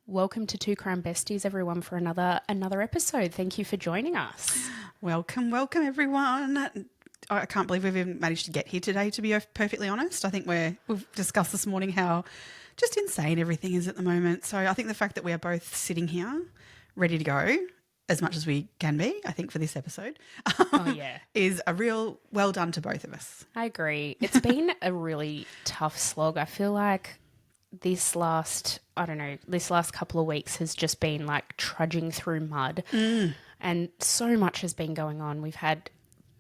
Welcome to Two Crime Besties, everyone, for another episode. Thank you for joining us. Welcome, everyone. I can't believe we've even managed to get here today, to be perfectly honest. I think we've discussed this morning how just insane everything is at the moment. So I think the fact that we are both sitting here ready to go as much as we can be, I think, for this episode, is a real well done to both of us. I agree. It's been a really tough slog. I feel like this last couple of weeks has just been like trudging through mud and so much has been going on. We've had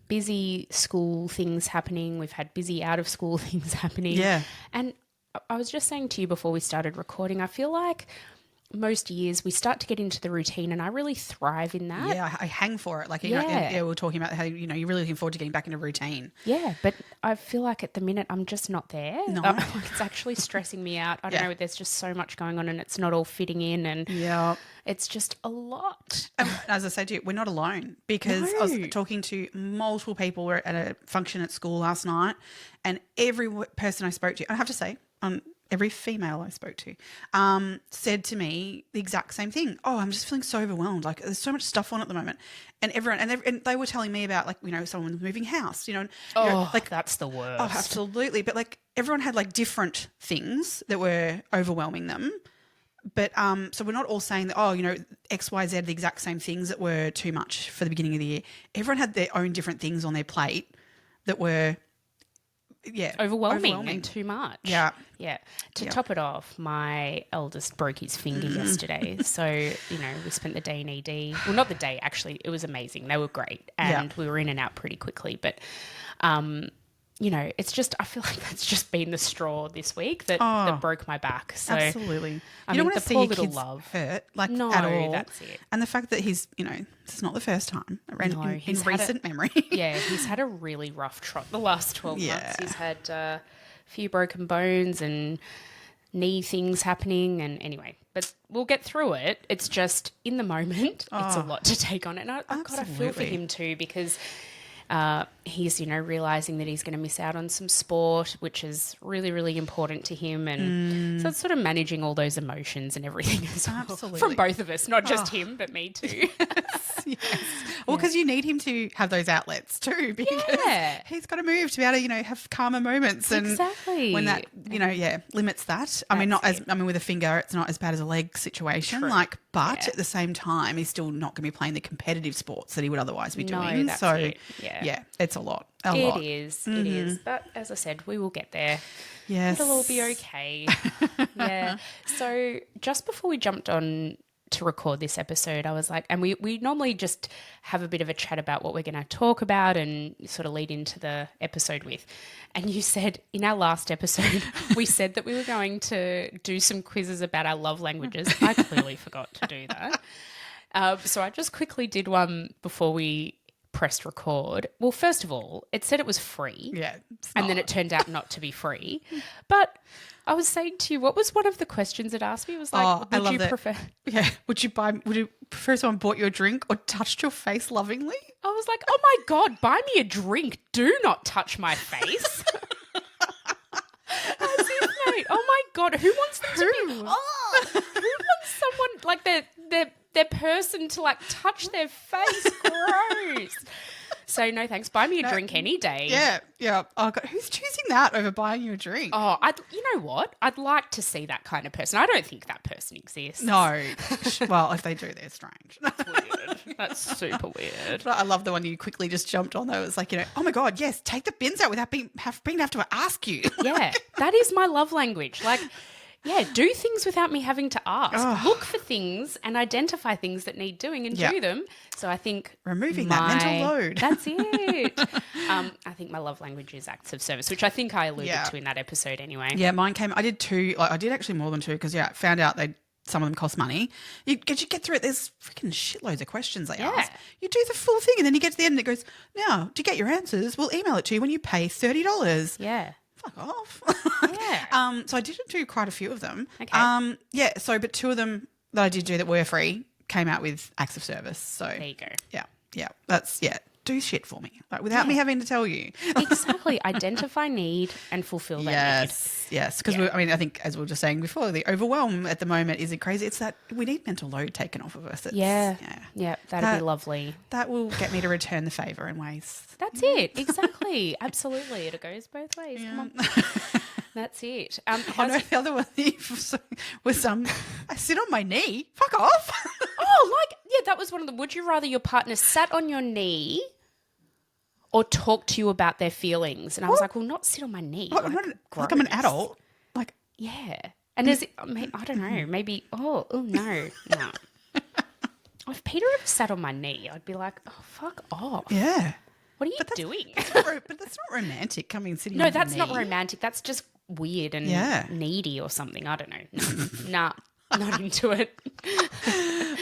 busy school things happening. We've had busy out of school things happening. Yeah. And I was just saying to you before we started recording, I feel like most years we start to get into the routine and I really thrive in that. Yeah, I hang for it. Like, you know, we were talking about how, you know, you're really looking forward to getting back into routine. Yeah, but I feel like at the minute I'm just not there. No. It's actually stressing me out. I don't know, there's just so much going on and it's not all fitting in and it's just a lot. And as I said to you, we're not alone because I was talking to multiple people. We're at a function at school last night and every person I spoke to, I have to say, every female I spoke to said to me the exact same thing. Oh, I'm just feeling so overwhelmed. Like there's so much stuff on at the moment. And everyone, and they were telling me about like, you know, someone was moving house, you know. Like that's the worst. Oh, absolutely. But like everyone had like different things that were overwhelming them. But so we're not all saying that, oh, you know, X, Y, Z, the exact same things that were too much for the beginning of the year. Everyone had their own different things on their plate that were overwhelming and too much. Yeah. To top it off, my eldest broke his finger yesterday. So, you know, we spent the day in ED. Well, not the day, actually. It was amazing. They were great. And we were in and out pretty quickly. But, you know, it's just, I feel like that's just been the straw this week that broke my back. So, absolutely. I don't mean, want to see your kids hurt, like, no, at all. That's it. And the fact that he's, you know, this is not the first time in recent memory. He's had a really rough trot the last 12 months. He's had a few broken bones and knee things happening and anyway, but we'll get through it. It's just in the moment, it's a lot to take on. And I feel for him too because he's, you know, realising that he's going to miss out on some sport, which is really, really important to him. And so it's sort of managing all those emotions and everything as well. Absolutely. From both of us, not just him, but me too. Yes. Well, because you need him to have those outlets too because he's got to move to be able to, you know, have calmer moments. And exactly. when that, you know, limits that. I mean, with a finger, it's not as bad as a leg situation. True. But at the same time, he's still not going to be playing the competitive sports that he would otherwise be doing. That's so, it. it's a lot. It is. But as I said, we will get there. Yes. It'll all be okay. So just before we jumped on to record this episode, I was like, and we normally just have a bit of a chat about what we're going to talk about and sort of lead into the episode with. And you said in our last episode, we said that we were going to do some quizzes about our love languages. I clearly forgot to do that. So I just quickly did one before we pressed record. Well, first of all, it said it was free. Yeah. And then it turned out not to be free. But I was saying to you, what was one of the questions it asked me? It was like, would you prefer? Yeah. Would you prefer someone bought you a drink or touched your face lovingly? I was like, oh my God, buy me a drink. Do not touch my face. As if, mate, oh my God, who wants them to be? Who wants someone like their person to like touch their face? Gross. So no thanks. Buy me a drink any day. Yeah. Oh God, who's choosing that over buying you a drink? Oh, you know what? I'd like to see that kind of person. I don't think that person exists. No. Well, if they do, they're strange. That's weird. That's super weird. But I love the one you quickly just jumped on though. It was like, you know, oh my God, yes, take the bins out without being have to ask you. Yeah, that is my love language. Like, yeah, do things without me having to ask. Oh. Look for things and identify things that need doing and do them. So I think removing that mental load. That's it. I think my love language is acts of service, which I think I alluded to in that episode anyway. Yeah, mine came. I did two. Like, I did actually more than two because I found out some of them cost money. You get through it. There's freaking shitloads of questions they ask. You do the full thing and then you get to the end and it goes, now to get your answers, we'll email it to you when you pay $30. Yeah. Fuck off. Yeah. So I did do quite a few of them. Okay. But two of them that I did do that were free came out with acts of service. So there you go. Yeah. That's do shit for me, like without me having to tell you. Exactly. Identify need and fulfill that need. Yes. Because I think, as we were just saying before, the overwhelm at the moment isn't crazy. It's that we need mental load taken off of us. That'd be lovely. That will get me to return the favour in ways. That's it. Exactly. Absolutely. It goes both ways. Yeah. Come on. That's it. I know the other one was I sit on my knee. Fuck off. That was one of the. Would you rather your partner sat on your knee or talk to you about their feelings? And I was like, well, not sit on my knee. Like I'm an adult. Like, yeah. And I don't know. Maybe. No. If Peter ever sat on my knee, I'd be like, oh, fuck off. Yeah. What are you doing? But that's not romantic. Coming sitting. No, on that's your not knee. romantic. That's just weird and needy or something. I don't know. Nah, not into it.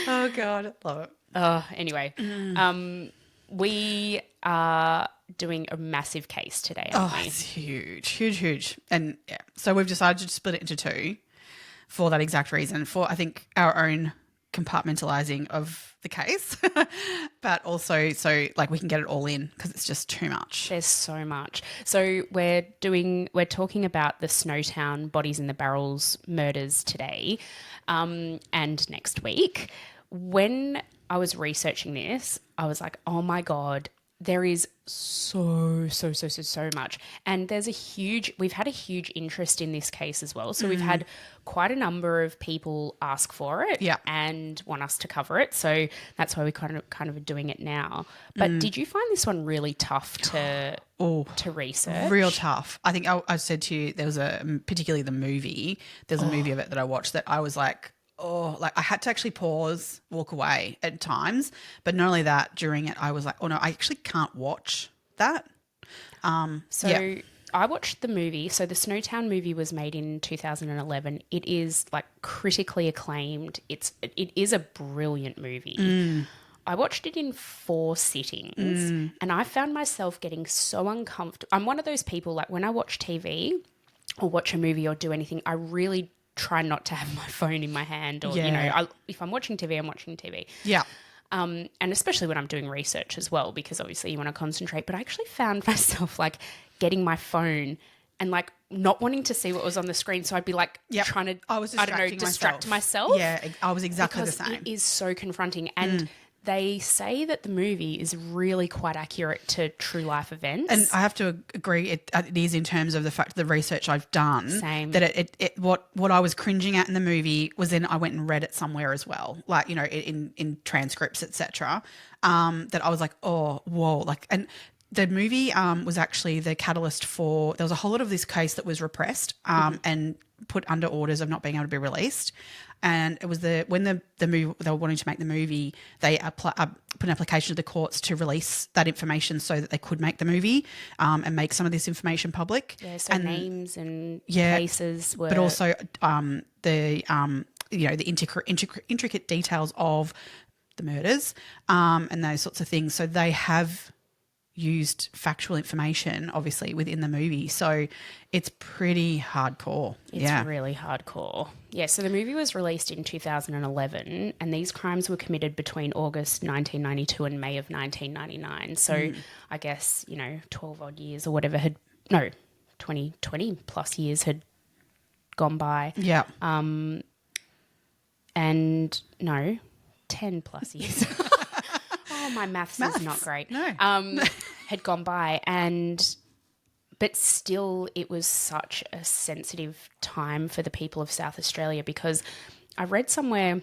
Oh God, I love it. Anyway, we are doing a massive case today, aren't we? It's huge. And so we've decided to split it into two for that exact reason, for I think our own compartmentalizing of the case, but also so like we can get it all in because it's just too much. There's so much. So we're talking about the Snowtown bodies in the barrels murders today, and next week. When I was researching this, I was like, oh my God, there is so much. And we've had a huge interest in this case as well. So we've had quite a number of people ask for it and want us to cover it. So that's why we kind of are doing it now. But did you find this one really tough to research? Real tough. I think I said to you, there was particularly the movie, there's a movie of it that I watched that I was like, I had to actually pause, walk away at times. But not only that, during it, I was like, oh no, I actually can't watch that. I watched the movie. So the Snowtown movie was made in 2011. It is like critically acclaimed. It is a brilliant movie. I watched it in 4 sittings and I found myself getting so uncomfortable. I'm one of those people, like when I watch TV or watch a movie or do anything, I really try not to have my phone in my hand or, if I'm watching TV, I'm watching TV. Yeah. And especially when I'm doing research as well, because obviously you want to concentrate. But I actually found myself like getting my phone and like not wanting to see what was on the screen. So I'd be like trying to, distract myself. Yeah, I was exactly the same. It is so confronting. And they say that the movie is really quite accurate to true life events. And I have to agree, it is in terms of the fact the research I've done. Same. That what I was cringing at in the movie was then I went and read it somewhere as well, like, in transcripts, etc. That I was like, oh, whoa. Like, and the movie was actually the catalyst for, there was a whole lot of this case that was repressed and put under orders of not being able to be released. And it was when the movie, they were wanting to make the movie, they put an application to the courts to release that information so that they could make the movie and make some of this information public. Yeah, so names and places were... But also the intricate details of the murders and those sorts of things. So they have used factual information, obviously, within the movie. So it's pretty hardcore. It's really hardcore. Yeah, so the movie was released in 2011 and these crimes were committed between August 1992 and May of 1999. So I guess, 12 odd years or whatever 20 plus years had gone by. Yeah. And no, 10 plus years. Oh, my maths is not great. No. Had gone by but still it was such a sensitive time for the people of South Australia because I read somewhere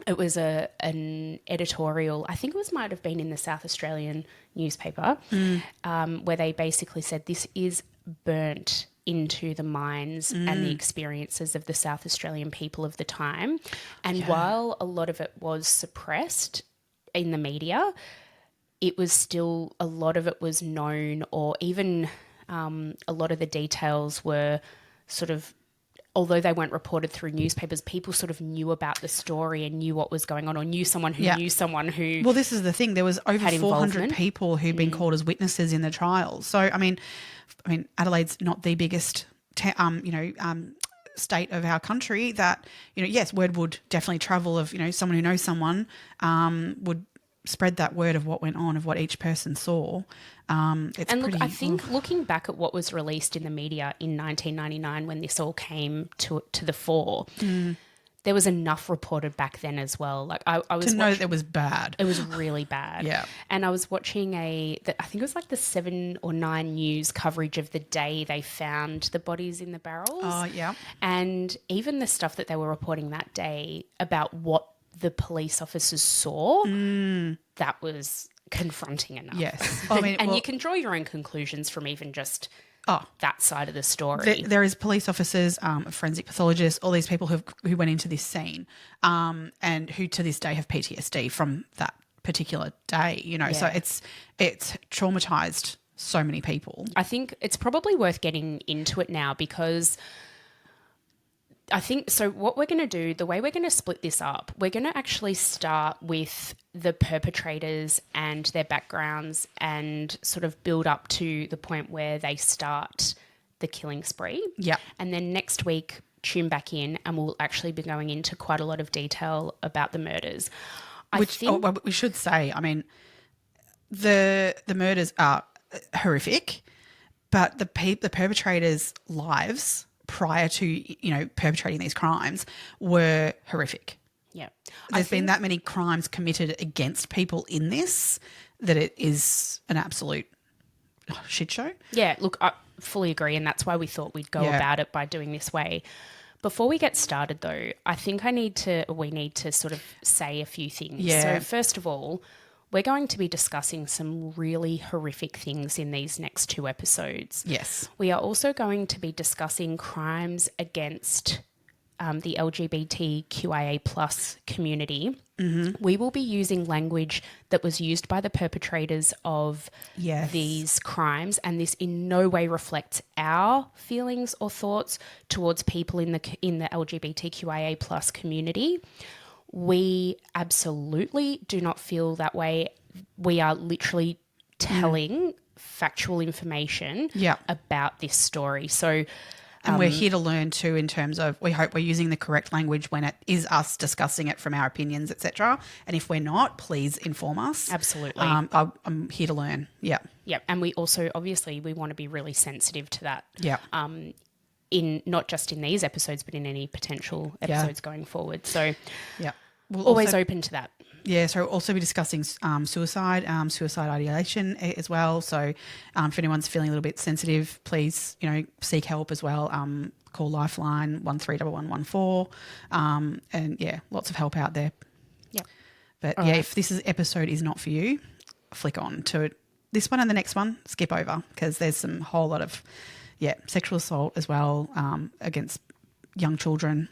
it was an editorial, I think might have been in the South Australian newspaper, where they basically said this is burnt into the minds and the experiences of the South Australian people of the time. And while a lot of it was suppressed in the media, it was still, a lot of it was known, or even a lot of the details were sort of, although they weren't reported through newspapers, people sort of knew about the story and knew what was going on, or knew someone who knew someone who... Well, this is the thing. There was over 400 people who'd been called as witnesses in the trial. So, I mean, Adelaide's not the biggest, state of our country that, yes, word would definitely travel of, someone who knows someone would spread that word of what went on, of what each person saw. It's and look, pretty, I think looking back at what was released in the media in 1999 when this all came to the fore, there was enough reported back then as well. Like I was to know that it was bad. It was really bad. Yeah. And I was watching I think it was like the 7 or 9 news coverage of the day they found the bodies in the barrels. Oh, yeah. And even the stuff that they were reporting that day about what the police officers saw, that was confronting enough. Yes. I mean, and you can draw your own conclusions from even just that side of the story. There is police officers, forensic pathologists, all these people who went into this scene and who to this day have PTSD from that particular day, you know. So it's traumatized so many people. I think it's probably worth getting into it now because I think, so what we're going to do, the way we're going to split this up, we're going to actually start with the perpetrators and their backgrounds and sort of build up to the point where they start the killing spree. Yeah. And then next week, tune back in and we'll actually be going into quite a lot of detail about the murders. Well, we should say, I mean, the murders are horrific, but the perpetrators' lives prior to, you know, perpetrating these crimes were horrific. Yeah. There's been that many crimes committed against people in this that it is an absolute shit show. Yeah, look, I fully agree, and that's why we thought we'd go about it by doing this way. Before we get started, though, I think we need to sort of say a few things. Yeah. So first of all, we're going to be discussing some really horrific things in these next 2 episodes. Yes. We are also going to be discussing crimes against the LGBTQIA plus community. Mm-hmm. We will be using language that was used by the perpetrators of these crimes, and this in no way reflects our feelings or thoughts towards people in the LGBTQIA plus community. We absolutely do not feel that way. We are literally telling factual information about this story. So, and we're here to learn too, in terms of, we hope we're using the correct language when it is us discussing it from our opinions, etc. And if we're not, please inform us. Absolutely. I'm here to learn. Yeah. Yeah. And we also, obviously, we want to be really sensitive to that. Yeah. In not just in these episodes, but in any potential episodes going forward. So, we'll always open to that. Yeah, so we'll also be discussing suicide ideation as well. So if anyone's feeling a little bit sensitive, please, you know, seek help as well. Call Lifeline 131114. And lots of help out there. Yeah. But if this episode is not for you, flick on to this one and the next one. Skip over, because there's some whole lot of sexual assault as well against young children.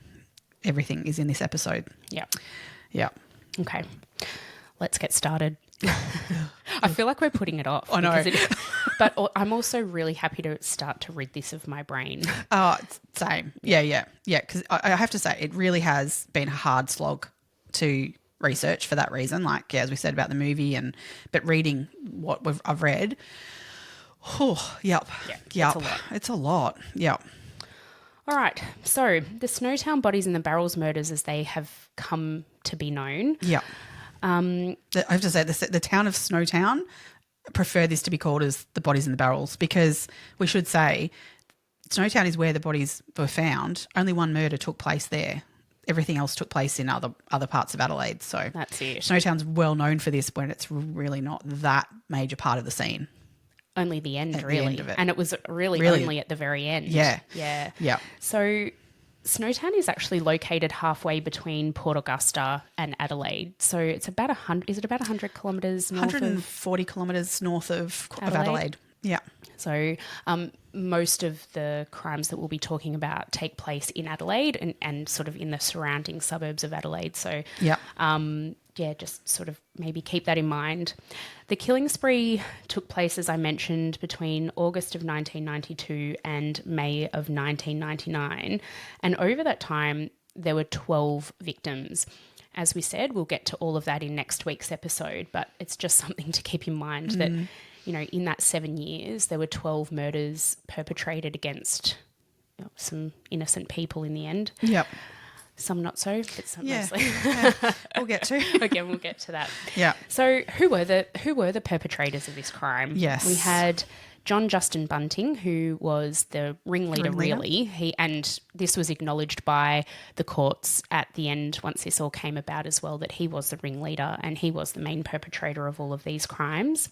Everything is in this episode. Yeah. Yeah. Okay. Let's get started. I feel like we're putting it off. I know. But I'm also really happy to start to rid this of my brain. Same. Yeah. Because I have to say, it really has been a hard slog to research for that reason. Like, as we said about the movie, but reading what I've read. Oh, yep. Yeah, It's a lot. Yep. All right. So the Snowtown bodies in the barrels murders, as they have come to be known. Yeah. I have to say, the town of Snowtown prefer this to be called as the bodies in the barrels, because we should say Snowtown is where the bodies were found. Only one murder took place there. Everything else took place in other parts of Adelaide. So that's it. Snowtown's well known for this, when it's really not that major part of the scene. Only the end, really. The end of it. And it was really only at the very end. Yeah. Yeah. Yeah. So Snowtown is actually located halfway between Port Augusta and Adelaide. So it's about 100, is it about 100 kilometres north 140 kilometres north of Adelaide. Yeah. So most of the crimes that we'll be talking about take place in Adelaide and sort of in the surrounding suburbs of Adelaide. So just sort of maybe keep that in mind. The killing spree took place, as I mentioned, between August of 1992 and May of 1999. And over that time, there were 12 victims. As we said, we'll get to all of that in next week's episode, but it's just something to keep in mind that, you know, in that 7 years, there were 12 murders perpetrated against some innocent people in the end. Yep. Some not so, but some mostly. Yeah, we'll get to. Okay, we'll get to that. Yeah. So who were the perpetrators of this crime? Yes. We had John Justin Bunting, who was the ringleader. Really. And this was acknowledged by the courts at the end once this all came about as well, that he was the ringleader and he was the main perpetrator of all of these crimes.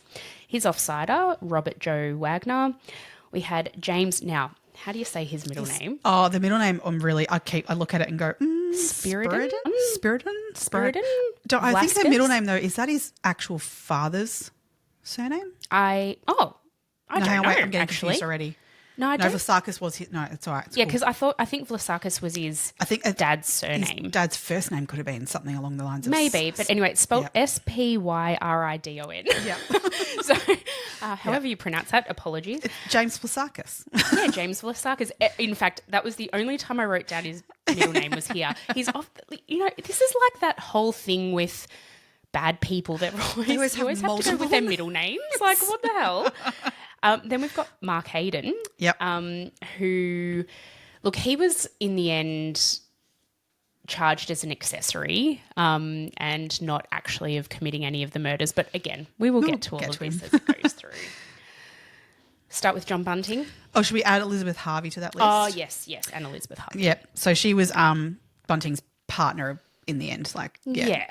His offsider, Robert Joe Wagner. We had James. Now, how do you say his middle name? Oh, the middle name, I look at it and go, Spiridon? Spiridon? I think the middle name, though, is that his actual father's surname? I don't know, I'm getting actually. confused already. No, I don't. Vlassakis was his, no, it's all right. It's Yeah, cool. because I think Vlassakis was his dad's surname. His dad's first name could have been something along the lines of... Maybe, but anyway, it's spelled Spyridon. Yeah. So, however you pronounce that, apologies. It's James Vlasakis. Yeah, James Vlasakis. In fact, that was the only time I wrote down his middle name was here. He's off. This is like that whole thing with bad people that always have to go with their middle names. Like, what the hell? Then we've got Mark Hayden. Yep. Who, look, he was in the end charged as an accessory and not actually of committing any of the murders. But again, we'll get to all of this as it goes through. Start with John Bunting. Oh, should we add Elizabeth Harvey to that list? Oh, yes, and Elizabeth Harvey. Yep. So she was Bunting's partner in the end. Like, yeah.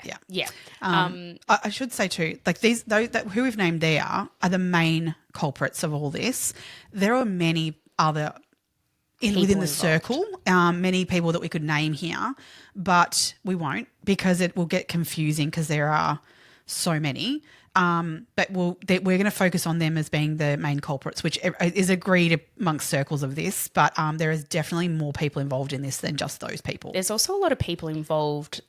I should say too, like who we've named there are the main culprits of all this. There are many other within the circle, many people that we could name here, but we won't because it will get confusing because there are so many. But we're going to focus on them as being the main culprits, which is agreed amongst circles of this. But there is definitely more people involved in this than just those people. There's also a lot of people involved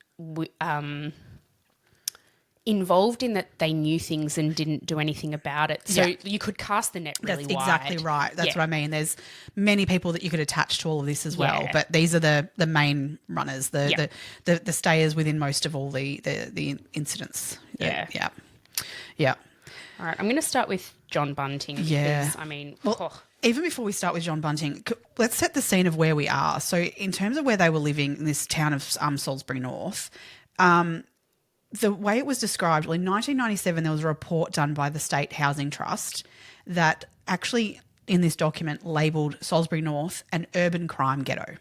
in that they knew things and didn't do anything about it. So you could cast the net really wide. That's exactly right. That's what I mean. There's many people that you could attach to all of this as well. Yeah. But these are the main runners, the stayers within most of all the incidents. Yeah. Yeah. All right. I'm going to start with John Bunting. Because, even before we start with John Bunting, let's set the scene of where we are. So in terms of where they were living in this town of Salisbury North, the way it was described, well, in 1997, there was a report done by the State Housing Trust that actually in this document labelled Salisbury North an urban crime ghetto.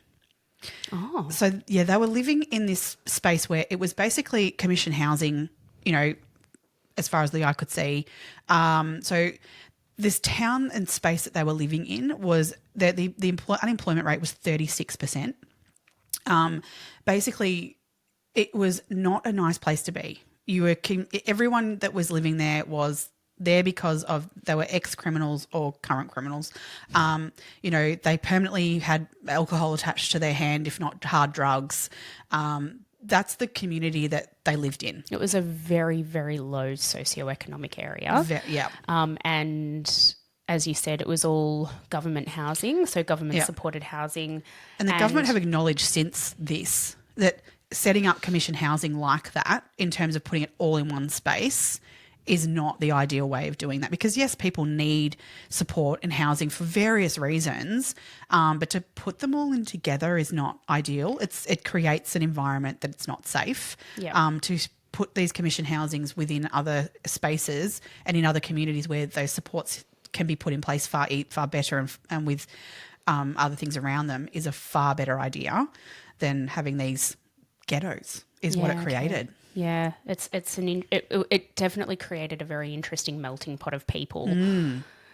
Oh. So, they were living in this space where it was basically commission housing, as far as the eye could see. So this town and space that they were living in was the unemployment rate was 36%. Basically, it was not a nice place to be. Everyone that was living there was there because they were ex-criminals or current criminals. They permanently had alcohol attached to their hand, if not hard drugs. That's the community that they lived in. It was a very, very low socioeconomic area. And as you said, it was all government housing, so government-supported housing. And the government have acknowledged since this that setting up commission housing like that in terms of putting it all in one space is not the ideal way of doing that because, yes, people need support and housing for various reasons, but to put them all in together is not ideal. It creates an environment that it's not safe. To put these commission housings within other spaces and in other communities where those supports can be put in place far better and with other things around them is a far better idea than having these ghettos is what it created. Yeah, it definitely created a very interesting melting pot of people.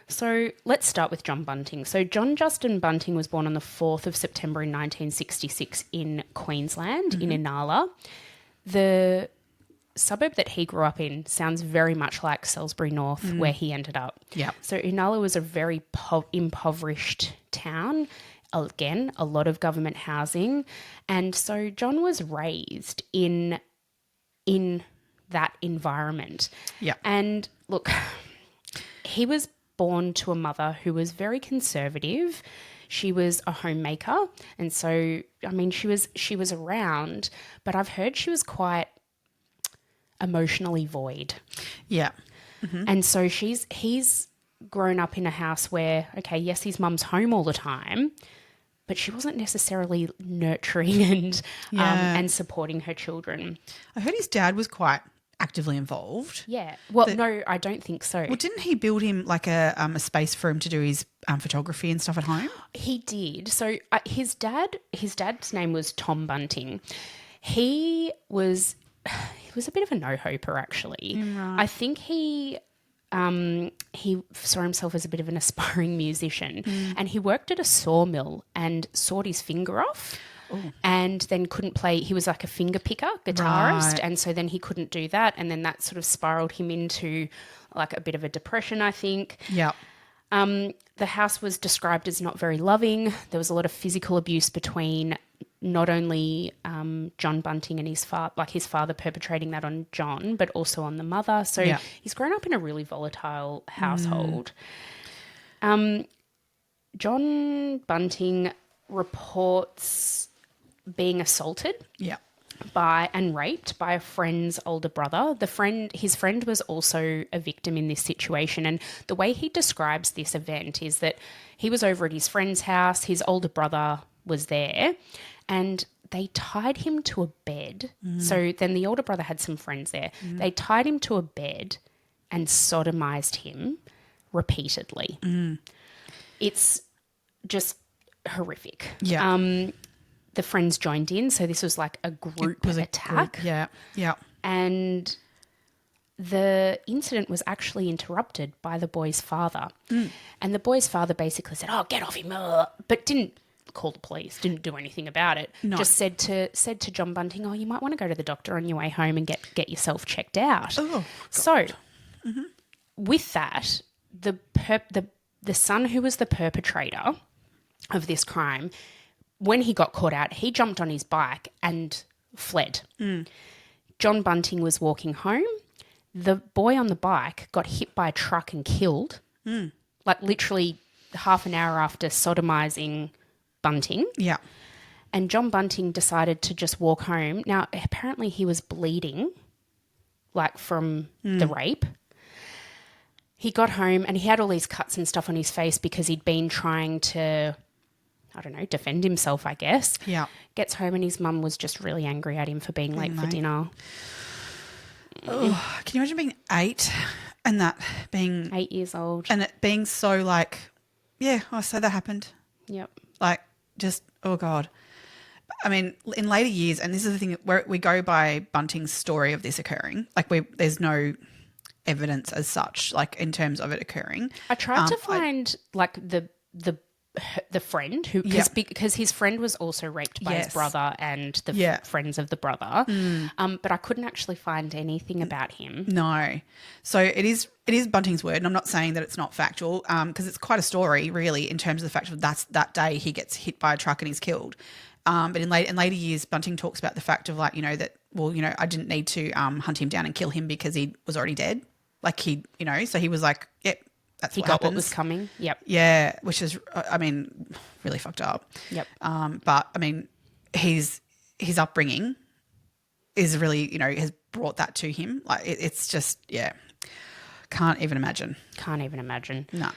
So let's start with John Bunting. So John Justin Bunting was born on the 4th of September in 1966 in Queensland, in Inala. The suburb that he grew up in sounds very much like Salisbury North, where he ended up. Yeah. So Inala was a very impoverished town. Again, a lot of government housing. And so John was raised in that environment. Yeah. And look, he was born to a mother who was very conservative. She was a homemaker. And so, she was around, but I've heard she was quite emotionally void. Yeah. And so he's grown up in a house where, okay, yes, his mum's home all the time, but she wasn't necessarily nurturing and supporting her children. I heard his dad was quite actively involved. Yeah. Well, no, I don't think so. Well, didn't he build him like a space for him to do his photography and stuff at home? He did. So his dad's name was Tom Bunting. He was a bit of a no-hoper, actually. Right. I think he saw himself as a bit of an aspiring musician, and he worked at a sawmill and sawed his finger off. Ooh. And then couldn't play. He was like a finger picker, guitarist, and so then he couldn't do that, and then that sort of spiraled him into like a bit of a depression, I think. Yeah. The house was described as not very loving. There was a lot of physical abuse between not only John Bunting and his father perpetrating that on John, but also on the mother. So he's grown up in a really volatile household. John Bunting reports being assaulted and raped by a friend's older brother. His friend was also a victim in this situation, and the way he describes this event is that he was over at his friend's house, his older brother was there, and they tied him to a bed. So then the older brother had some friends there. They tied him to a bed and sodomized him repeatedly. It's just horrific. Yeah. The friends joined in, so this was like a group attack. Yeah. And the incident was actually interrupted by the boy's father. And the boy's father basically said, "Oh, get off him," but didn't call the police, didn't do anything about it. No. Just said to John Bunting, "Oh, you might want to go to the doctor on your way home and get yourself checked out." Oh, God. So with that, the son who was the perpetrator of this crime, when he got caught out, he jumped on his bike and fled. John Bunting was walking home. The boy on the bike got hit by a truck and killed, like literally half an hour after sodomizing Bunting. Yeah. And John Bunting decided to just walk home. Now, apparently he was bleeding, like from the rape. He got home and he had all these cuts and stuff on his face because he'd been trying to, I don't know, defend himself, I guess. Yeah. Gets home and his mum was just really angry at him for being late for dinner. Oh, can you imagine being 8 and that being 8 years old and it being so like, so that happened. Yep. Like just, oh God. I mean, in later years, and this is the thing where we go by Bunting's story of this occurring. Like there's no evidence as such, like in terms of it occurring. I tried to find like the friend who, because his friend was also raped by his brother and the friends of the brother, but I couldn't actually find anything about him. No. So it is Bunting's word, and I'm not saying that it's not factual, because it's quite a story really in terms of the fact of that day he gets hit by a truck and he's killed. But in later years, Bunting talks about the fact of like, I didn't need to hunt him down and kill him because he was already dead. Like so he was like, yep, that's he what got happens. what was coming. Yep. Yeah, which is, I mean, really fucked up. Yep. But I mean, his upbringing is really, has brought that to him. Like it's just, can't even imagine. No.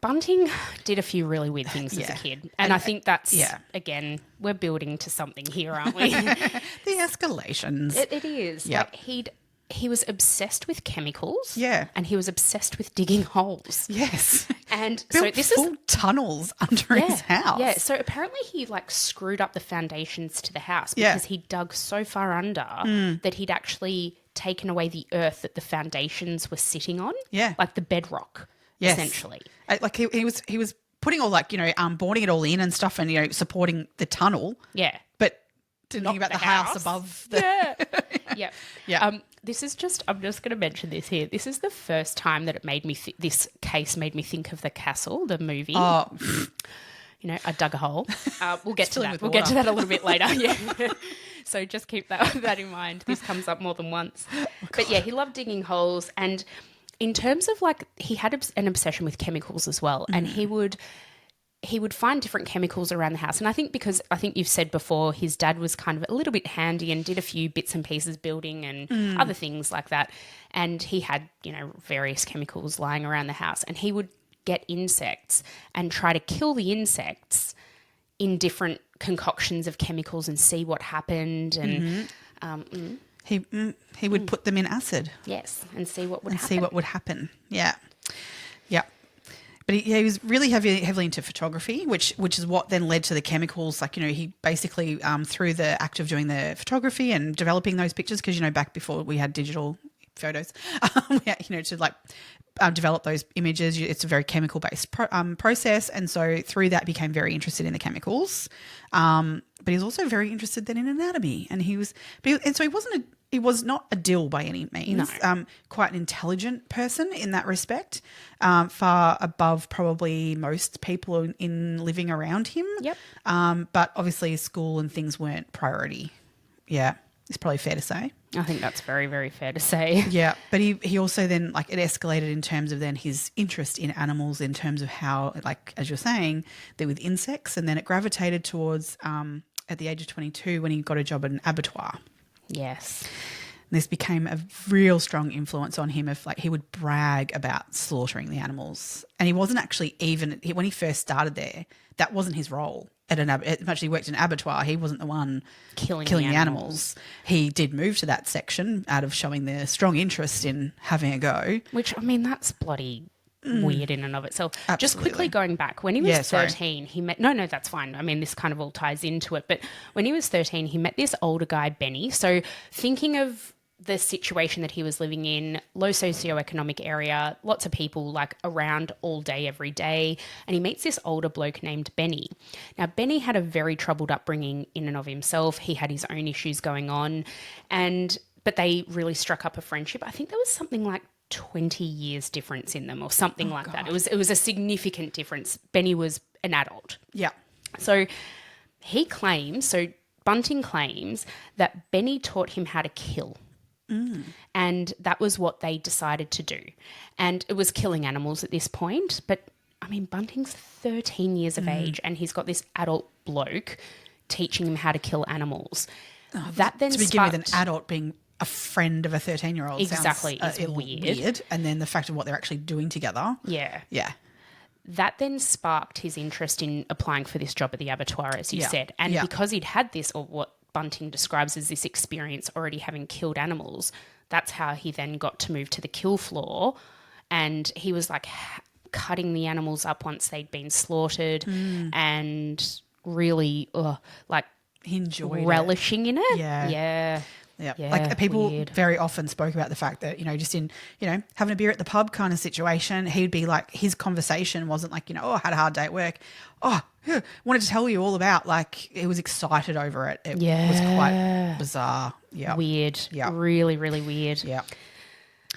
Bunting did a few really weird things as a kid. And I think that's, again, we're building to something here, aren't we? The escalations. It is. Yep. Like he was obsessed with chemicals. Yeah. And he was obsessed with digging holes. Yes. And built so this full tunnels under his house. Yeah. So apparently he like screwed up the foundations to the house because he dug so far under that he'd actually taken away the earth that the foundations were sitting on. Yeah. Like the bedrock. Yes. Essentially. Like he was putting all like, boarding it all in and stuff and, supporting the tunnel. Yeah. But didn't think about the house above the... Yeah. Yeah. This is just, I'm just going to mention this here. This is the first time that it made me, this case made me think of The Castle, the movie. Oh. I dug a hole. We'll get to that. We'll get to that a little bit later. Yeah. So just keep that in mind. This comes up more than once. But yeah, he loved digging holes. And in terms of like, he had an obsession with chemicals as well. And he would find different chemicals around the house. And I think because you've said before, his dad was kind of a little bit handy and did a few bits and pieces building and other things like that. And he had, various chemicals lying around the house. And he would get insects and try to kill the insects in different concoctions of chemicals and see what happened. And he would put them in acid. Yes, and see what would happen. See what would happen. Yeah. Yeah. But he was really heavily into photography, which is what then led to the chemicals. Like, he basically, through the act of doing the photography and developing those pictures, because, back before we had digital photos, to like develop those images, it's a very chemical-based process. And so through that became very interested in the chemicals. But he was also very interested then in anatomy. And he was not a dill by any means. No. Quite an intelligent person in that respect, far above probably most people in living around him. Yep. But obviously school and things weren't priority. Yeah, it's probably fair to say. I think that's very, very fair to say. Yeah, but he also then, like, it escalated in terms of then his interest in animals, in terms of how, like, as you're saying, they're with insects, and then it gravitated towards at the age of 22 when he got a job at an abattoir. Yes. And this became a real strong influence on him of, like, he would brag about slaughtering the animals. And he wasn't actually when he first started there, that wasn't his role. He worked in an abattoir. He wasn't the one killing the animals. He did move to that section out of showing their strong interest in having a go. Which, I mean, that's bloody weird in and of itself. Absolutely. Just quickly going back, when he was 13, he met... No, that's fine. I mean, this kind of all ties into it. But when he was 13, he met this older guy, Benny. So thinking of the situation that he was living in, low socioeconomic area, lots of people like around all day, every day. And he meets this older bloke named Benny. Now, Benny had a very troubled upbringing in and of himself. He had his own issues going on. But they really struck up a friendship. I think there was something like 20 years difference in them or something like that. It was a significant difference. Benny was an adult. Yeah. So Bunting claims that Benny taught him how to kill. And that was what they decided to do. And it was killing animals at this point. But, I mean, Bunting's 13 years of age and he's got this adult bloke teaching him how to kill animals. That then to begin with, an adult being a friend of a 13-year-old exactly sounds is weird. And then the fact of what they're actually doing together. Yeah. Yeah. That then sparked his interest in applying for this job at the abattoir, as you said. And because he'd had this, or what Bunting describes as this experience already having killed animals, that's how he then got to move to the kill floor. And he was like cutting the animals up once they'd been slaughtered and really he enjoyed relishing in it. Yeah. Yeah. Like people very often spoke about the fact that, just in, having a beer at the pub kind of situation, he'd be like, his conversation wasn't like, I had a hard day at work. Oh, wanted to tell you all about, like, he was excited over it. It was quite bizarre. Yeah. Weird. Yeah. Really, really weird. Yeah.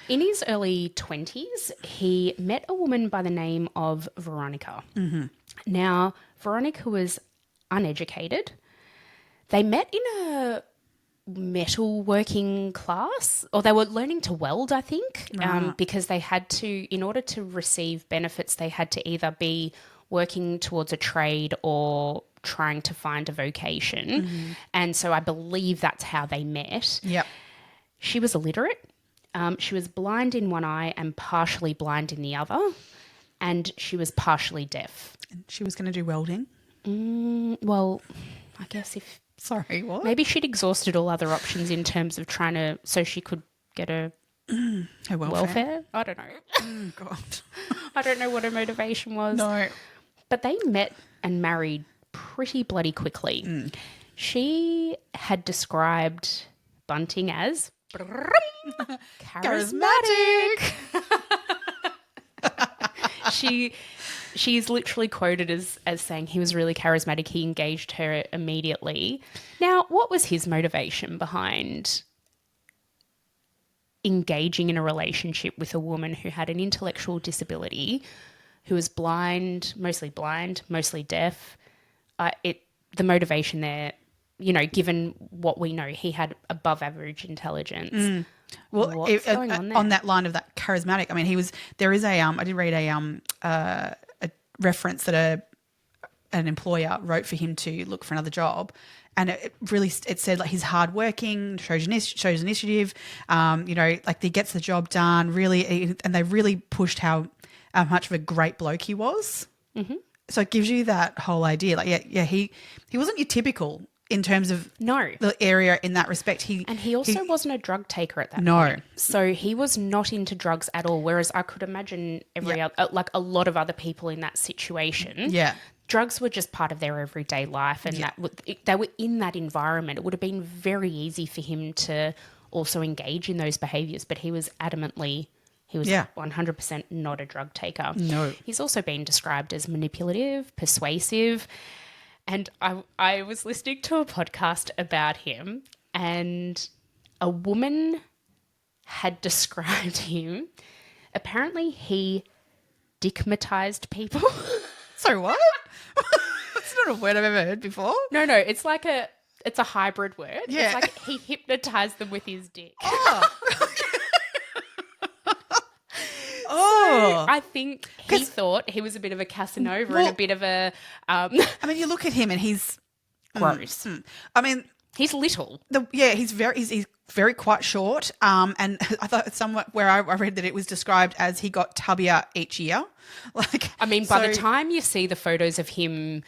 In his early 20s, he met a woman by the name of Veronica. Mm-hmm. Now, Veronica was uneducated. They met in a metal working class, or they were learning to weld, I think, because they had to, in order to receive benefits, they had to either be working towards a trade or trying to find a vocation. Mm-hmm. And so I believe that's how they met. Yep. She was illiterate. She was blind in one eye and partially blind in the other. And she was partially deaf. And she was going to do welding? Well, I guess if... Sorry, what? Maybe she'd exhausted all other options in terms of so she could get her welfare. I don't know. Oh, God. I don't know what her motivation was. No. But they met and married pretty bloody quickly. She had described Bunting as charismatic. She's literally quoted as saying he was really charismatic. He engaged her immediately. Now, what was his motivation behind engaging in a relationship with a woman who had an intellectual disability, who was mostly deaf? The motivation there, given what we know, he had above average intelligence. Well, what's going on there? On that line of that charismatic, I mean, there is I did read a reference that an employer wrote for him to look for another job. And it said, like, he's hardworking, shows initiative, like he gets the job done really. And they really pushed how much of a great bloke he was. Mm-hmm. So it gives you that whole idea. Like, he wasn't your typical in terms of the area in that respect. He also wasn't a drug taker at that No. point. So he was not into drugs at all, whereas I could imagine like a lot of other people in that situation. Yeah. Drugs were just part of their everyday life, and they were in that environment. It would have been very easy for him to also engage in those behaviours, but he was adamantly... He was 100% not a drug taker. No. He's also been described as manipulative, persuasive. And I was listening to a podcast about him, and a woman had described him. Apparently he dickmatized people. So what? That's not a word I've ever heard before. No, it's like it's a hybrid word. Yeah. It's like he hypnotized them with his dick. Oh. I think he thought he was a bit of a Casanova and a bit of a... I mean, you look at him and he's... gross. I mean... He's little. He's very quite short. And I thought somewhat where I read that it was described as he got tubbier each year. Like, I mean, by the time you see the photos of him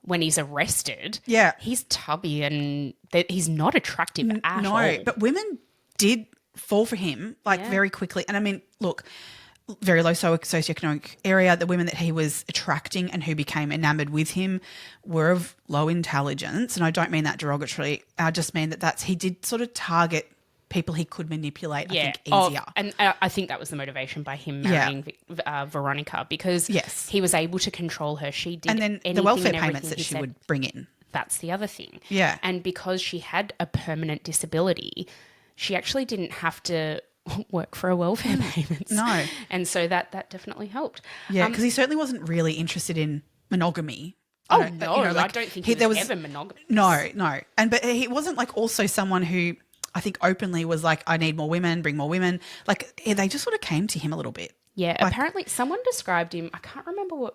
when he's arrested, he's tubby and he's not attractive at all. No, but women did fall for him very quickly. And I mean, look... very low socioeconomic area, the women that he was attracting and who became enamoured with him were of low intelligence. And I don't mean that derogatorily. I just mean that he did sort of target people he could manipulate, I think, easier. And I think that was the motivation by him marrying Veronica, because he was able to control her. She did and then the welfare payments that she would bring in. That's the other thing. Yeah. And because she had a permanent disability, she actually didn't have to work for a welfare payments. No. And so that definitely helped. Yeah, because he certainly wasn't really interested in monogamy. I don't think he was ever monogamous. No. But he wasn't like also someone who I think openly was like, I need more women, bring more women. Like they just sort of came to him a little bit. Yeah, apparently someone described him, I can't remember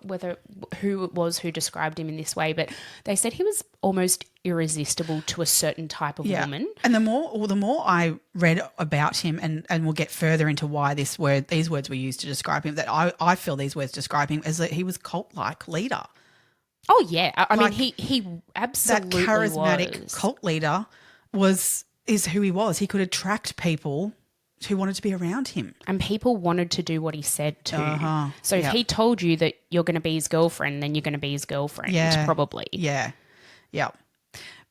who it was who described him in this way, but they said he was almost irresistible to a certain type of woman. And the more I read about him, and we'll get further into why these words were used to describe him, that I feel these words describe him as that he was cult-like leader. Oh, yeah. I mean, he absolutely that charismatic cult leader is who he was. He could attract people who wanted to be around him. And people wanted to do what he said too. So if he told you that you're going to be his girlfriend, then you're going to be his girlfriend, probably. Yeah. Yeah.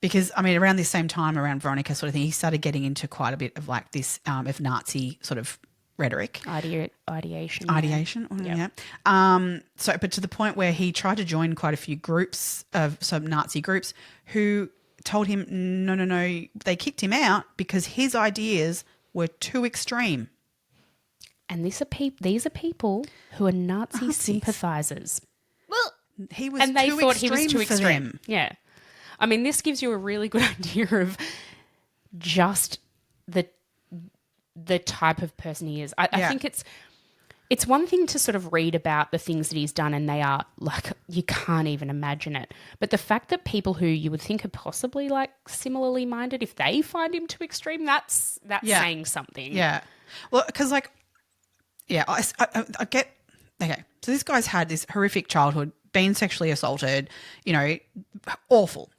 Because, I mean, around this same time, around Veronica sort of thing, he started getting into quite a bit of like this of Nazi sort of rhetoric. Ideation. Yeah. But to the point where he tried to join quite a few groups of some Nazi groups who told him, no, they kicked him out because his ideas were too extreme. And these are people who are Nazi sympathisers. Well, he was and they too thought he was too extreme. Them. Yeah. I mean, this gives you a really good idea of just the type of person he is. I think it's one thing to sort of read about the things that he's done and they are like, you can't even imagine it. But the fact that people who you would think are possibly like similarly minded, if they find him too extreme, that's saying something. Yeah. Well, because I get, okay, so this guy's had this horrific childhood, been sexually assaulted, awful.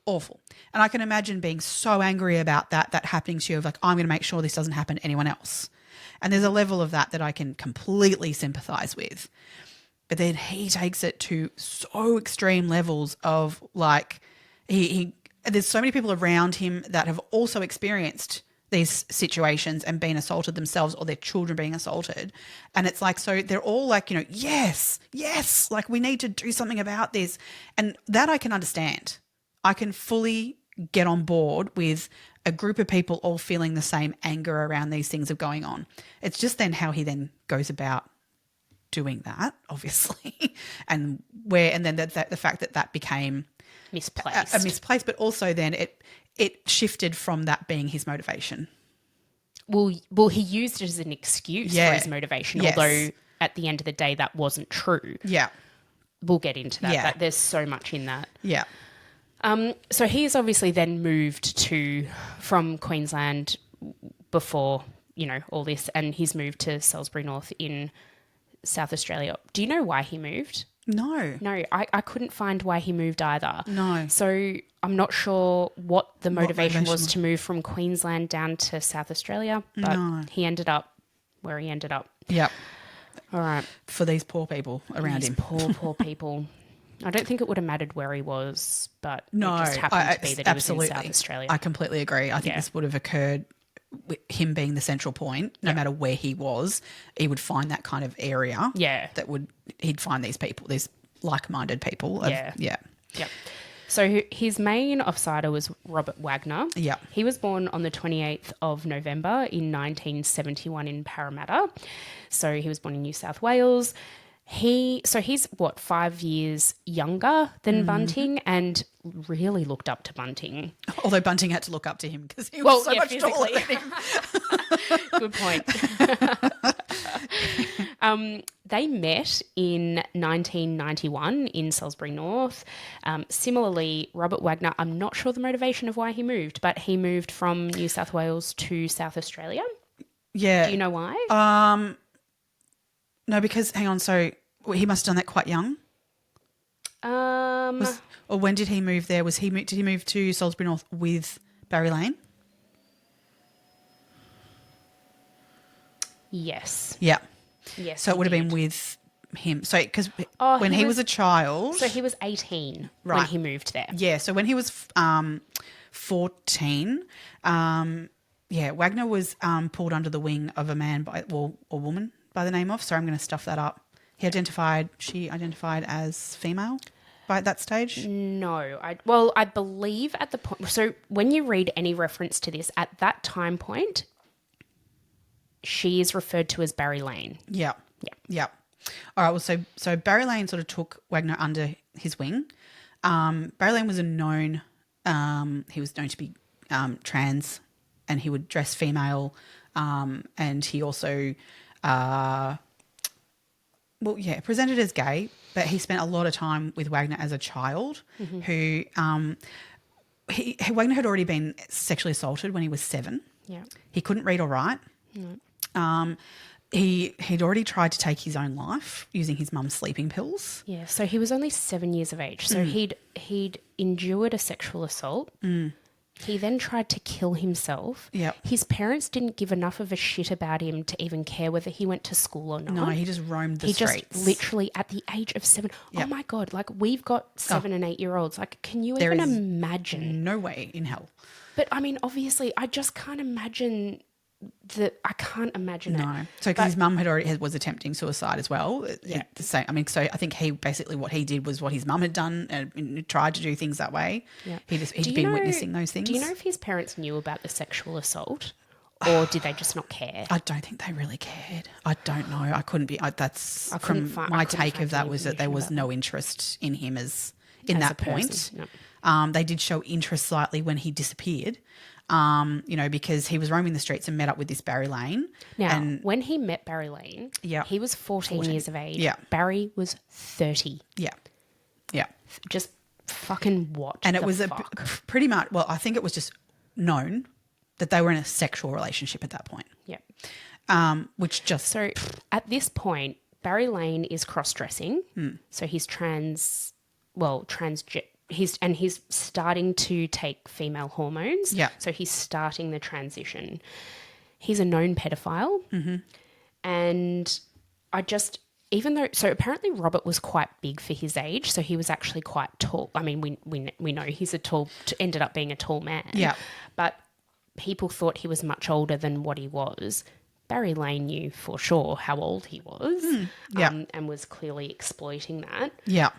And I can imagine being so angry about that happening to you of like, I'm going to make sure this doesn't happen to anyone else. And there's a level of that I can completely sympathise with. But then he takes it to so extreme levels of like there's so many people around him that have also experienced these situations and been assaulted themselves or their children being assaulted. And it's like, so they're all like, yes, like we need to do something about this. And that I can understand. I can fully get on board with a group of people all feeling the same anger around these things of going on. It's just then how he then goes about doing that, obviously, and then the fact that became misplaced, but also then it shifted from that being his motivation. Well, he used it as an excuse for his motivation, although at the end of the day that wasn't true. Yeah, we'll get into that. Yeah. There's so much in that. Yeah. So he has obviously then moved from Queensland before, all this, and he's moved to Salisbury North in South Australia. Do you know why he moved? No. No, I couldn't find why he moved either. No. So I'm not sure what the motivation was motivation to move from Queensland down to South Australia, but he ended up where he ended up. Yep. All right. For these poor people around him. Poor people. I don't think it would have mattered where he was, but No, it just happened to be that absolutely. he was in South Australia. I completely agree. I think this would have occurred with him being the central point. No matter where he was, he would find that kind of area. Yeah. He'd find these people, these like-minded people. Yeah. Yeah. Yep. So his main offsider was Robert Wagner. Yeah. He was born on the 28th of November in 1971 in Parramatta. So he was born in New South Wales. He's 5 years younger than Bunting and really looked up to Bunting. Although Bunting had to look up to him because he was so much taller than him. Good point. They met in 1991 in Salisbury North. Similarly, Robert Wagner, I'm not sure the motivation of why he moved, but he moved from New South Wales to South Australia. Yeah. Do you know why? No, because, hang on, so he must have done that quite young? Or when did he move there? Did he move to Salisbury North with Barry Lane? Yes. Yeah. Yes. So it would have been with him. So because when he was a child. So he was 18 when he moved there. Yeah. So when he was 14, Wagner was pulled under the wing of a man or woman by the name of. Sorry, I'm going to stuff that up. She identified as female by that stage? No. I believe at the point. So when you read any reference to this, at that time point, she is referred to as Barry Lane. Yeah. All right. Well, so Barry Lane sort of took Wagner under his wing. Barry Lane was he was known to be trans, and he would dress female, and he also, presented as gay, but he spent a lot of time with Wagner as a child, who Wagner had already been sexually assaulted when he was 7. Yeah. He couldn't read or write. No. He'd already tried to take his own life using his mum's sleeping pills. Yeah, so he was only 7 years of age. So he'd endured a sexual assault. He then tried to kill himself. Yep. His parents didn't give enough of a shit about him to even care whether he went to school or not. No, he just roamed the streets. He just literally at the age of 7. Yep. Oh my God, like we've got 7 and 8 year olds. Like, can you even imagine? No way in hell. But I mean, obviously, I just can't imagine I can't imagine it. No. So because his mum was attempting suicide as well. Yeah. So I think what he did was what his mum had done and tried to do things that way. Yeah. He'd been witnessing those things. Do you know if his parents knew about the sexual assault or did they just not care? I don't think they really cared. I don't know. I couldn't be. My take of that was that there was no interest in him as that point. No. They did show interest slightly when he disappeared. Because he was roaming the streets and met up with this Barry Lane. Now, when he met Barry Lane, he was 14 years of age. Yeah. Barry was 30. Yeah. Yeah. Just fucking what? And it was pretty much, well, I think it was just known that they were in a sexual relationship at that point. Yeah. So at this point, Barry Lane is cross-dressing. So he's he's starting to take female hormones. Yeah. So he's starting the transition. He's a known pedophile. And so apparently Robert was quite big for his age. So he was actually quite tall. I mean, we know he's ended up being a tall man. Yeah. But people thought he was much older than what he was. Barry Lane knew for sure how old he was. And was clearly exploiting that. Yeah.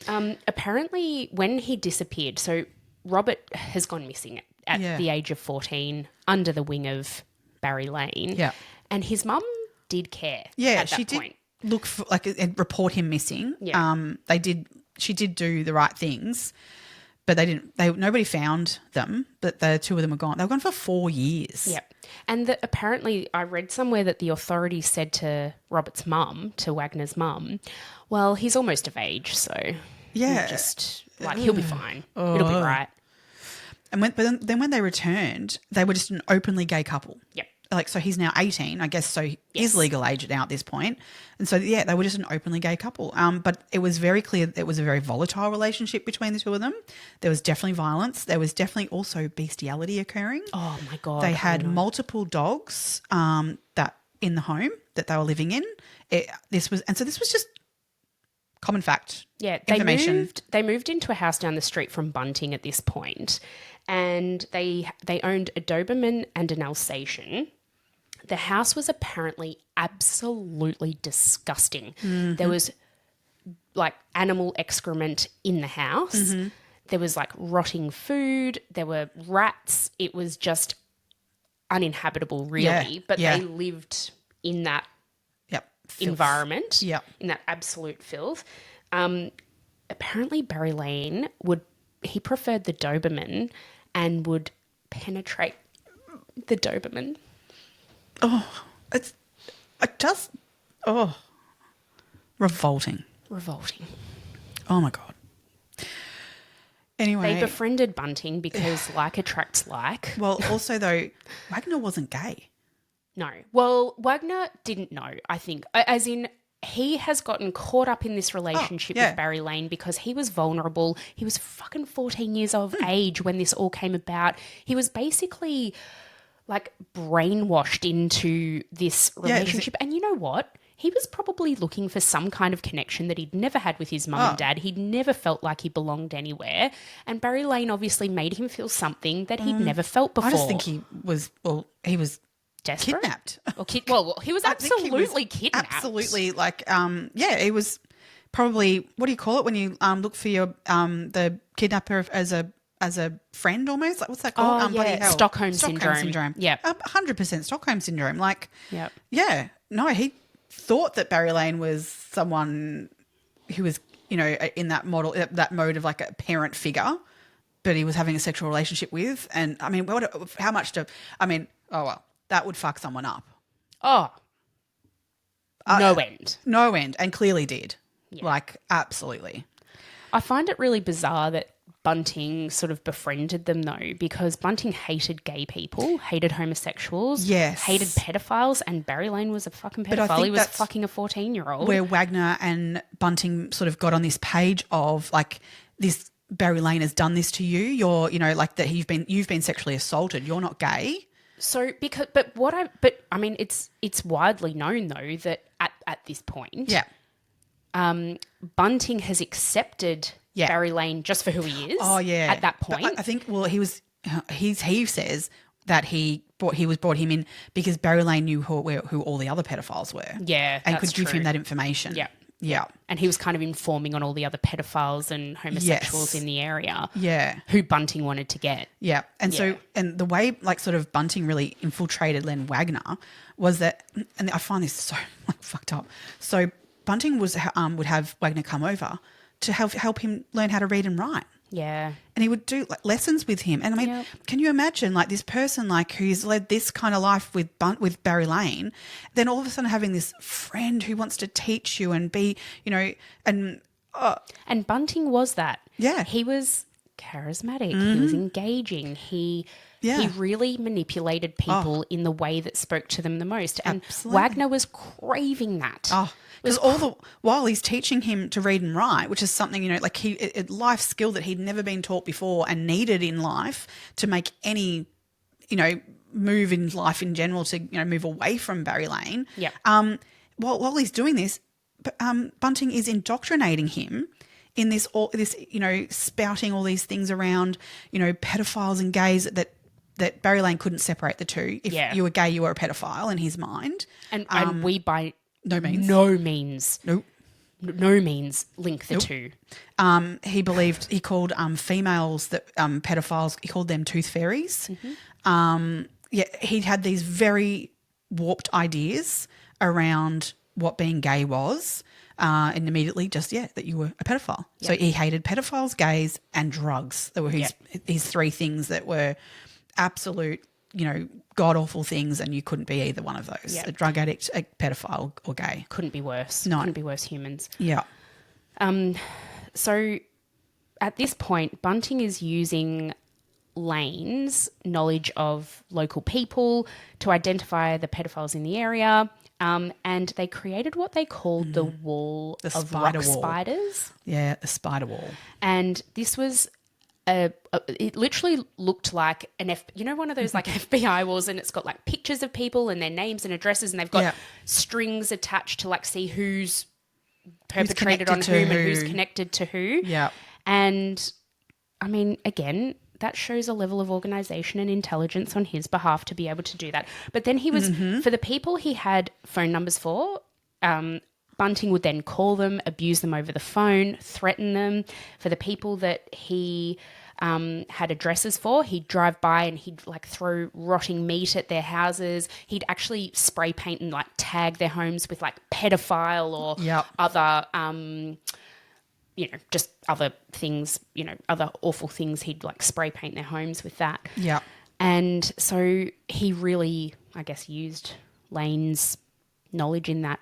Apparently, when he disappeared, so Robert has gone missing at the age of 14 under the wing of Barry Lane. Yeah. And his mum did care. Yeah, at that she point. did look for, and report him missing. Yeah. She did do the right things, but nobody found them, but the two of them were gone. They were gone for 4 years. Yeah. And apparently I read somewhere that the authorities said to Robert's mum, to Wagner's mum, well, he's almost of age, so he'll be fine. It'll be right. And then when they returned, they were just an openly gay couple. Yep. like, so he's now 18, I guess, so he is legal age now at this point. And so, yeah, they were just an openly gay couple. But it was very clear it was a very volatile relationship between the two of them. There was definitely violence. There was definitely also bestiality occurring. Oh, my God. They had multiple dogs that in the home that they were living in. This was just common fact. Yeah, information. They moved into a house down the street from Bunting at this point, and they owned a Doberman and an Alsatian. The house was apparently absolutely disgusting. Mm-hmm. There was like animal excrement in the house. Mm-hmm. There was like rotting food. There were rats. It was just uninhabitable, really. Yeah, but yeah. they lived in that Filth. environment, in that absolute filth. Apparently Barry Lane he preferred the Doberman and would penetrate the Doberman. Oh, it does. Oh, revolting. Oh my God. Anyway, They befriended Bunting because like attracts like. Well, also though, Wagner wasn't gay. No. Well, Wagner didn't know, I think. As in, he has gotten caught up in this relationship with Barry Lane because he was vulnerable. He was fucking 14 years of age when this all came about. He was basically like brainwashed into this relationship. And you know what? He was probably looking for some kind of connection that he'd never had with his mum and dad. He'd never felt like he belonged anywhere. And Barry Lane obviously made him feel something that he'd never felt before. I just think he was desperate? Kidnapped. Well, he was absolutely kidnapped. Absolutely, like, he was probably, what do you call it when you look for your the kidnapper as a friend almost? Like, what's that called? Bloody hell. Stockholm syndrome. Yeah, 100% Stockholm syndrome. Like, yeah, no, he thought that Barry Lane was someone who was, in that mode of like a parent figure, but he was having a sexual relationship with. And I mean, that would fuck someone up. Oh, no end. No end, and clearly did. Yeah. Like, absolutely. I find it really bizarre that Bunting sort of befriended them, though, because Bunting hated gay people, hated homosexuals, hated pedophiles, and Barry Lane was a fucking pedophile. He was fucking a 14-year-old. Where Wagner and Bunting sort of got on this page of, like, this Barry Lane has done this to you. You're, like that you've been sexually assaulted. You're not gay. So it's widely known though that at this point, Bunting has accepted Barry Lane just for who he is. Oh yeah, at that point, but I think he says that he brought him in because Barry Lane knew who all the other pedophiles were. Yeah, and could give him that information. Yeah. Yeah. And he was kind of informing on all the other pedophiles and homosexuals in the area. Yeah. Who Bunting wanted to get. Yeah. And so, and the way like sort of Bunting really infiltrated Len Wagner was that, and I find this so like fucked up. So Bunting would have Wagner come over to help him learn how to read and write. Yeah. And he would do like lessons with him. And I mean, can you imagine like this person like who's led this kind of life with Barry Lane, then all of a sudden having this friend who wants to teach you and be, and Bunting was that. Yeah. He was charismatic. He was engaging. He really manipulated people in the way that spoke to them the most. And Wagner was craving that. Oh, because while he's teaching him to read and write, which is something, like a life skill that he'd never been taught before and needed in life to make any, move in life in general to, move away from Barry Lane. Yeah. While he's doing this, Bunting is indoctrinating him in this, spouting all these things around, pedophiles and gays that Barry Lane couldn't separate the two. If you were gay, you were a pedophile in his mind. And we by no means link the two. He called females that pedophiles, he called them tooth fairies. Mm-hmm. He had these very warped ideas around what being gay was. And immediately just, that you were a pedophile. Yep. So he hated pedophiles, gays and drugs. There were his three things that were absolute, god-awful things, and you couldn't be either one of those. Yep. A drug addict, a pedophile or gay. Couldn't be worse. No. Couldn't be worse humans. Yeah. So at this point, Bunting is using Lane's knowledge of local people to identify the pedophiles in the area. And they created what they called the wall of spider rock wall. spiders. Yeah, the spider wall. And this was it literally looked like one of those like FBI walls, and it's got like pictures of people and their names and addresses, and they've got strings attached to like see who's perpetrated on whom and who's connected to who. Yeah. And I mean, again, that shows a level of organisation and intelligence on his behalf to be able to do that. But then he was, for the people he had phone numbers for, Bunting would then call them, abuse them over the phone, threaten them. For the people that he had addresses for, he'd drive by and he'd like throw rotting meat at their houses. He'd actually spray paint and like tag their homes with like pedophile or other just other things, other awful things. He'd like spray paint their homes with that. Yeah. And so he really, I guess, used Lane's knowledge in that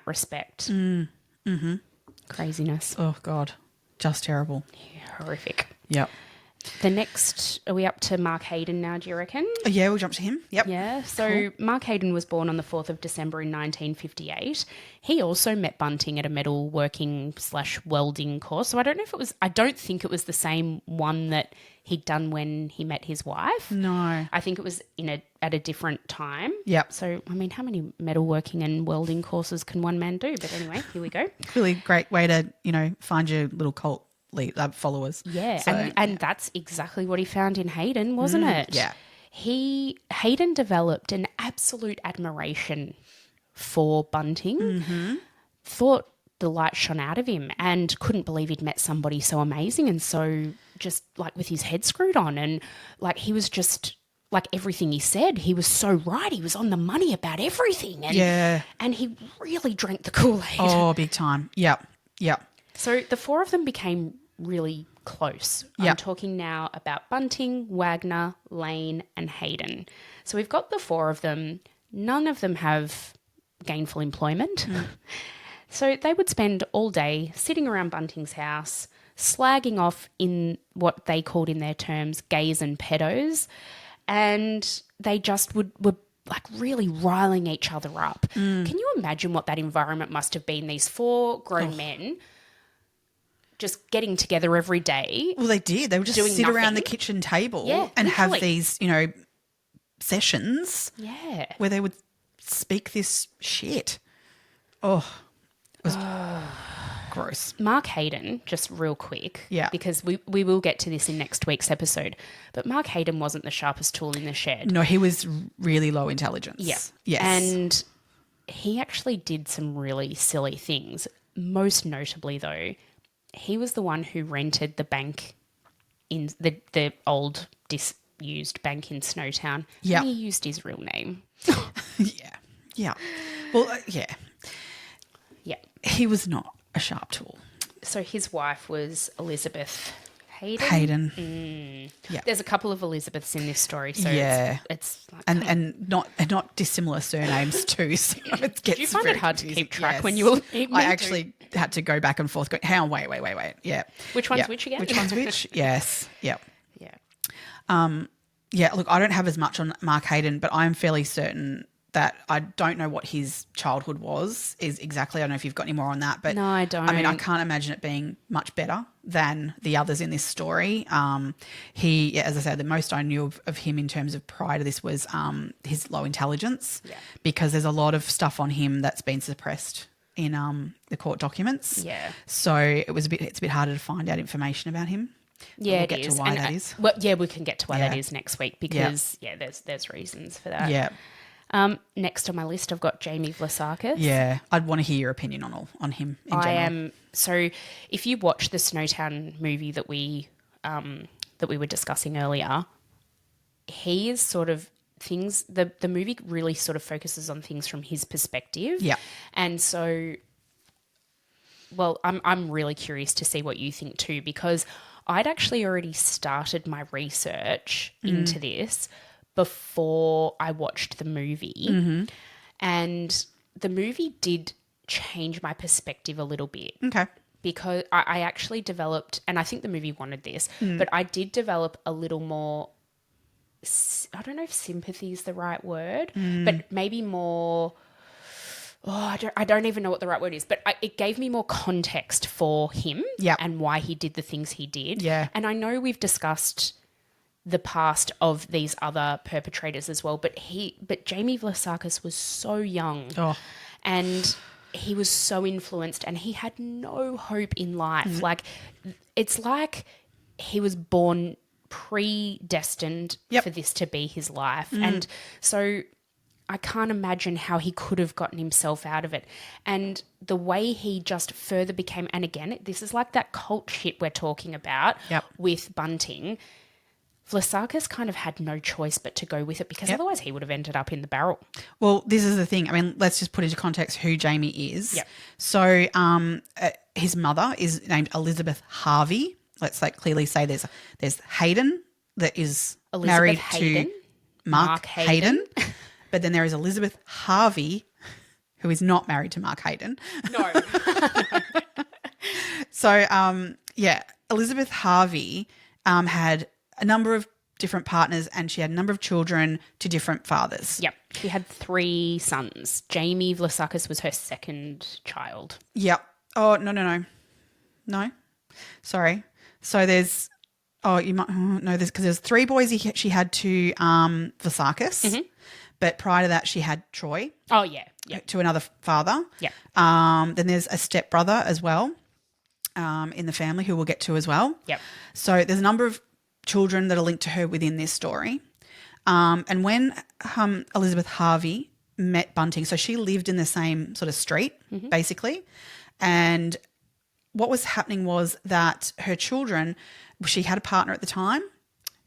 respect. Craziness. Oh, God. Just terrible. Yeah, horrific. Yep. The next, are we up to Mark Hayden now, do you reckon? Yeah, we'll jump to him. Yep. Yeah. So Mark Hayden was born on the 4th of December in 1958. He also met Bunting at a metalworking/welding course. So I don't think it was the same one that he'd done when he met his wife. No. I think it was at a different time. Yep. So, I mean, how many metalworking and welding courses can one man do? But anyway, here we go. Really great way to, find your little cult followers. Yeah, so, and that's exactly what he found in Hayden, wasn't it? Yeah. Hayden developed an absolute admiration for Bunting, thought the light shone out of him and couldn't believe he'd met somebody so amazing and so just like with his head screwed on, and like he was just like everything he said, he was so right. He was on the money about everything. And, and he really drank the Kool-Aid. Oh, big time. Yep. So the four of them became really close. I'm talking now about Bunting, Wagner, Lane and Hayden. So we've got the four of them. None of them have gainful employment. So they would spend all day sitting around Bunting's house, slagging off in what they called in their terms gays and pedos, and they just were like really riling each other up. Can you imagine what that environment must have been? These four grown men just getting together every day. Well, they did. They would just sit around the kitchen table and have these, sessions where they would speak this shit. Oh, it was gross. Mark Hayden, just real quick, because we will get to this in next week's episode, but Mark Hayden wasn't the sharpest tool in the shed. No, he was really low intelligence. Yeah. Yes. And he actually did some really silly things. Most notably, though, he was the one who rented the bank in the old disused bank in Snowtown. Yeah. And he used his real name. Yeah. Well, Yeah. He was not a sharp tool. So his wife was Elizabeth Hayden. Yeah. There's a couple of Elizabeths in this story, so it's like and not dissimilar surnames too. So it gets Did you find it hard to keep track when you were I actually had to go back and forth. Hang on, wait. Yeah. Which one's which again? Which one's which? Yes. Yeah. Yeah. Yeah, look, I don't have as much on Mark Hayden, but I'm fairly certain that I don't know what his childhood is exactly. I don't know if you've got any more on that, but no, I don't. I mean, I can't imagine it being much better than the others in this story. As I said, the most I knew of him in terms of prior to this was his low intelligence, because there's a lot of stuff on him that's been suppressed in the court documents. Yeah. So it's a bit harder to find out information about him. Yeah, we'll get to why that is. Well, we can get to why that is next week because there's reasons for that. Yeah. Next on my list, I've got Jamie Vlasakis. Yeah, I'd want to hear your opinion on him in general. I am. So if you watch the Snowtown movie that we were discussing earlier, he is sort of things. The movie really sort of focuses on things from his perspective. Yeah, and so, well, I'm really curious to see what you think too, because I'd actually already started my research into this before I watched the movie, and the movie did change my perspective a little bit. Okay. because I actually developed, and I think the movie wanted this, but I did develop a little more, I don't know if sympathy is the right word, but maybe more, I don't even know what the right word is, but it gave me more context for him and why he did the things he did. Yeah. And I know we've discussed the past of these other perpetrators as well, but Jamie Vlasakis was so young and he was so influenced and he had no hope in life. Like, it's like he was born predestined for this to be his life. And so I can't imagine how he could have gotten himself out of it. And the way he just further became, and again, this is like that cult shit we're talking about with Bunting. Vlassakis kind of had no choice but to go with it because otherwise he would have ended up in the barrel. Well, this is the thing. I mean, let's just put into context who Jamie is. Yep. So his mother is named Elizabeth Harvey. Let's clearly say there's Hayden that is married to Mark Hayden. But then there is Elizabeth Harvey, who is not married to Mark Hayden. No. So, Elizabeth Harvey had a number of different partners and she had a number of children to different fathers. Yep. She had 3 sons. Jamie Vlasakis was her second child. Yep. Oh, no. No. Sorry. So there's, you might know this because there's 3 boys she had to Vlassakis. Mm-hmm. But prior to that, she had Troy. Oh, yeah. Yep. To another father. Yeah. Then there's a stepbrother as well in the family who we'll get to as well. Yep. So there's a number of children that are linked to her within this story. And when Elizabeth Harvey met Bunting, so she lived in the same sort of street, basically. And what was happening was that her children, she had a partner at the time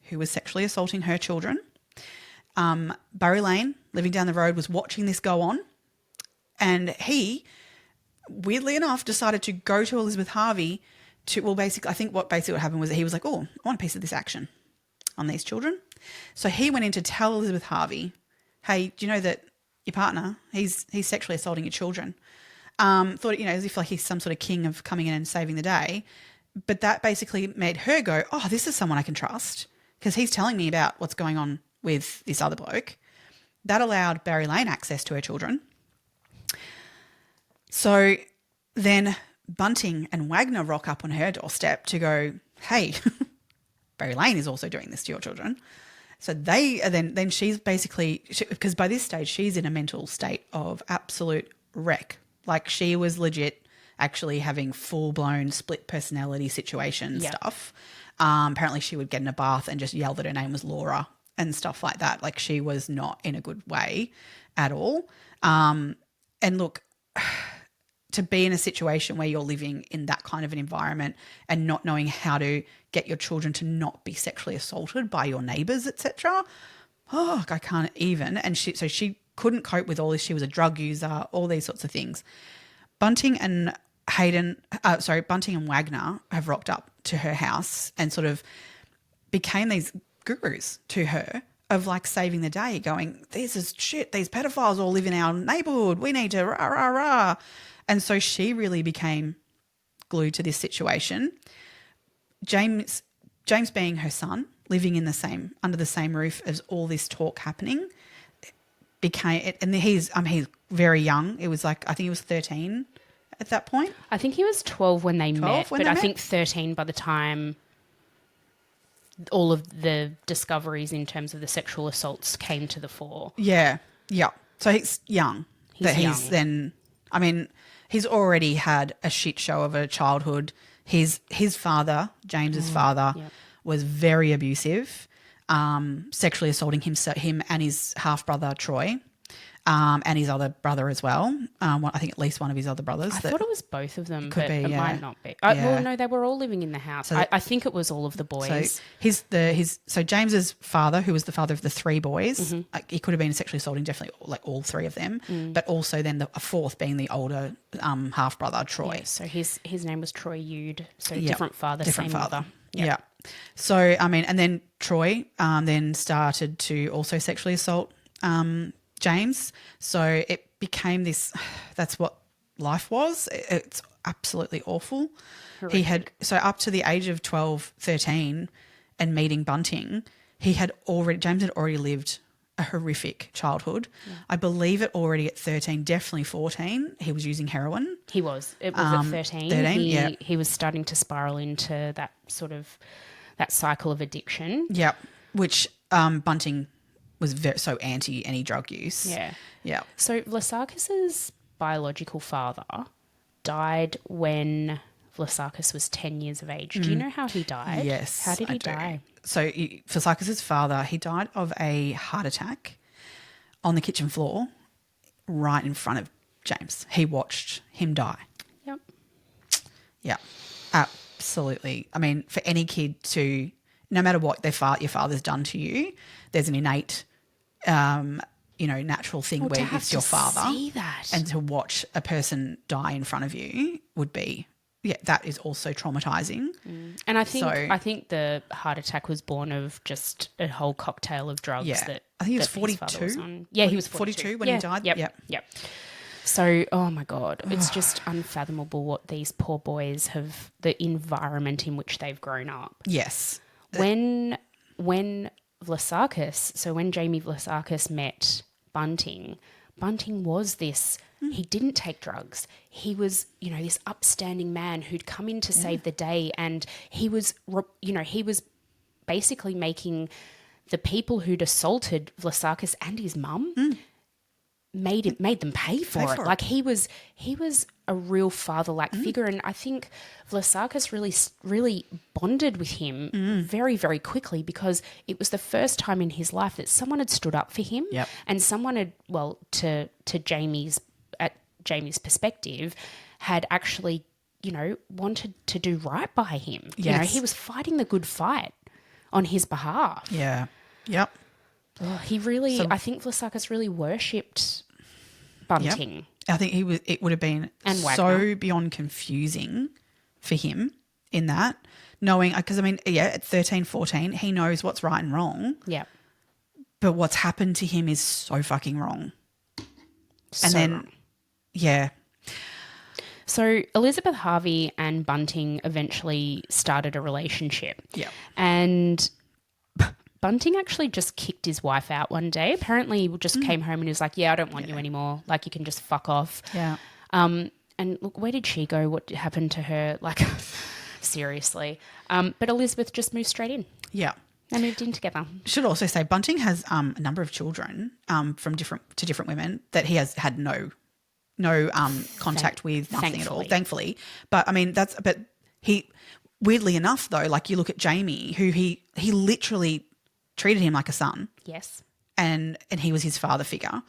who was sexually assaulting her children. Barry Lane, living down the road, was watching this go on. And he, weirdly enough, decided to go to Elizabeth Harvey I think what happened was that he was like, oh, I want a piece of this action on these children. So he went in to tell Elizabeth Harvey, hey, do you know that your partner, he's sexually assaulting your children? Thought, as if like he's some sort of king of coming in and saving the day. But that basically made her go, oh, this is someone I can trust because he's telling me about what's going on with this other bloke. That allowed Barry Lane access to her children. So then Bunting and Wagner rock up on her doorstep to go, hey, Barry Lane is also doing this to your children. So then she's basically, because by this stage she's in a mental state of absolute wreck. Like she was legit actually having full-blown split personality situation stuff. Apparently she would get in a bath and just yell that her name was Laura and stuff like that. Like she was not in a good way at all. And look, to be in a situation where you're living in that kind of an environment and not knowing how to get your children to not be sexually assaulted by your neighbours, etc. Oh, I can't even. And she couldn't cope with all this. She was a drug user, all these sorts of things. Bunting and Wagner have rocked up to her house and sort of became these gurus to her of like saving the day, going, this is shit, these pedophiles all live in our neighbourhood. We need to rah, rah, rah. And so she really became glued to this situation. James being her son, living in under the same roof as all this talk happening, and he's very young. It was like, I think he was 13 at that point. I think he was 12 when they met, but I think 13 by the time all of the discoveries in terms of the sexual assaults came to the fore. Yeah. Yeah. So he's young. He's already had a shit show of a childhood. His father, James's father, was very abusive, sexually assaulting him and his half-brother, Troy, and his other brother as well. I think at least one of his other brothers. I thought it was both of them, but it might not be. Well, no, they were all living in the house. So I think it was all of the boys. So James's father, who was the father of the 3 boys, he could have been sexually assaulting definitely like all 3 of them, but also then a fourth being the older half brother, Troy. Yeah, so his name was Troy Yude. So different father, same mother. Yeah. So and then Troy then started to also sexually assault James. So it became this. That's what life was. It's absolutely awful. Horrific. He had, so up to the age of 12, 13 and meeting Bunting, James had already lived a horrific childhood. Yeah. I believe it already at 13, definitely 14, he was using heroin. He was. It was at 13. 13, he was starting to spiral into that sort of, that cycle of addiction. Yeah, which Bunting was so anti any drug use. Yeah. Yeah. So Vlassakis's biological father died when Vlassakis was 10 years of age. Do you know how he died? Yes. How did he die? So Vlassakis' father, he died of a heart attack on the kitchen floor right in front of James. He watched him die. Yep. Yeah, absolutely. I mean, for any kid to, no matter what your father's done to you, there's an innate, natural thing where it's your father. See that. And to watch a person die in front of you would be, that is also traumatizing. And I think the heart attack was born of just a whole cocktail of drugs. Yeah. That I think he was that his father 42. was on. Yeah, he was 42 when he died. Yep. So, oh my God, it's just unfathomable what these poor boys have, the environment in which they've grown up. Yes. When Vlassakis, so when Jamie Vlasakis met Bunting was this, he didn't take drugs. He was, this upstanding man who'd come in to save the day, and he was basically making the people who'd assaulted Vlassakis and his mum made them pay for it. Like he was a real father-like figure, and I think Vlassakis really bonded with him very, very quickly, because it was the first time in his life that someone had stood up for him, and someone had, to Jamie's perspective, had actually wanted to do right by him. Yes. He was fighting the good fight on his behalf. Yeah. Yep. Oh, I think Vlassakis really worshipped Bunting. Yep. I think it would have been so beyond confusing for him in that, knowing, because at 13, 14, he knows what's right and wrong. Yeah. But what's happened to him is so fucking wrong. Wrong. Yeah. So Elizabeth Harvey and Bunting eventually started a relationship. Yeah. And Bunting actually just kicked his wife out one day. Apparently he just came home and he was like, I don't want you anymore. Like, you can just fuck off. Yeah. And look, where did she go? What happened to her? Like, seriously. But Elizabeth just moved straight in. Yeah. They moved in together. Should also say Bunting has a number of children from different women that he has had no contact with, nothing at all, thankfully. But he, weirdly enough though, like you look at Jamie, who he literally treated him like a son. Yes. And he was his father figure.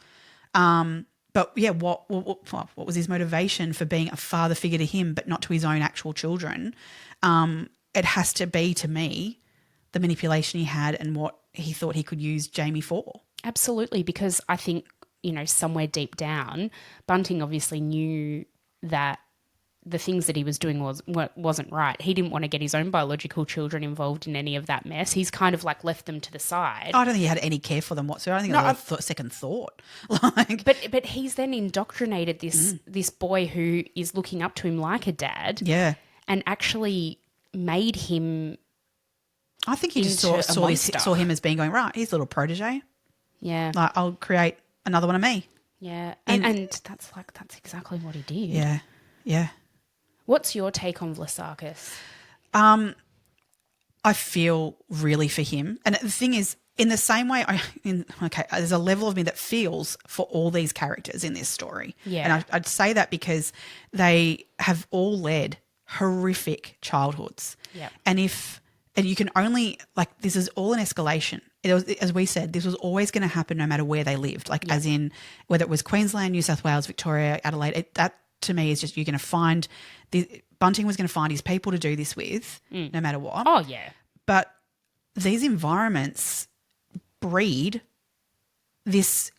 But yeah, what was his motivation for being a father figure to him but not to his own actual children? It has to be, to me, the manipulation he had and what he thought he could use Jamie for. Absolutely, because I think, somewhere deep down, Bunting obviously knew that the things that he was doing wasn't right. He didn't want to get his own biological children involved in any of that mess. He's kind of like left them to the side. I don't think he had any care for them whatsoever. I think it was a second thought. But he's then indoctrinated this boy who is looking up to him like a dad. Yeah. And actually made him. I think he just saw him as being going, right, he's a little protege. Yeah. Like, I'll create another one of me. Yeah. And that's exactly what he did. Yeah. Yeah. What's your take on Vlassakis? I feel really for him. And the thing is, in the same way, there's a level of me that feels for all these characters in this story. Yeah. And I'd say that because they have all led horrific childhoods. Yeah. And you can only, this is all an escalation. It was, as we said, this was always going to happen no matter where they lived. As in, whether it was Queensland, New South Wales, Victoria, Adelaide, that to me is just, you're going to find, Bunting was going to find his people to do this with no matter what. Oh, yeah. But these environments breed this,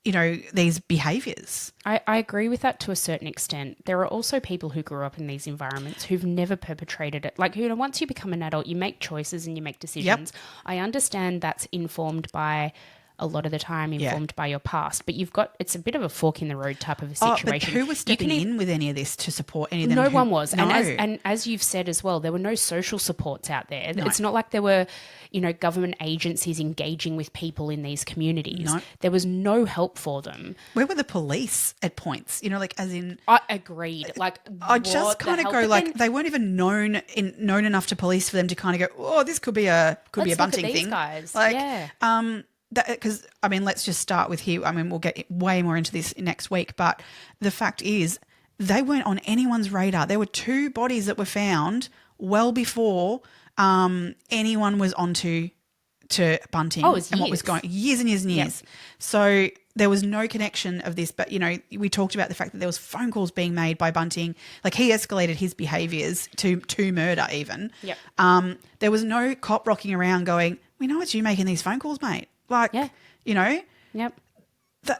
these behaviours. I agree with that to a certain extent. There are also people who grew up in these environments who've never perpetrated it. Once you become an adult, you make choices and you make decisions. Yep. I understand that's informed by a lot of the time informed by your past. But it's a bit of a fork in the road type of a situation. But who was stepping in with any of this to support any of them? No one was. No. And as you've said as well, there were no social supports out there. No. It's not like there were, government agencies engaging with people in these communities. No. There was no help for them. Where were the police at points? As in... I agreed. I just kind of go they weren't even known enough to police for them to kind of go, oh, this could be a Bunting thing. Guys. Because, let's just start with here. We'll get way more into this next week. But the fact is, they weren't on anyone's radar. There were 2 bodies that were found well before anyone was onto Bunting. Oh, it was and what was going years and years and years. Yep. So there was no connection of this. But, we talked about the fact that there was phone calls being made by Bunting. He escalated his behaviours to murder even. Yep. There was no cop rocking around going, we know it's you making these phone calls, mate. Yep.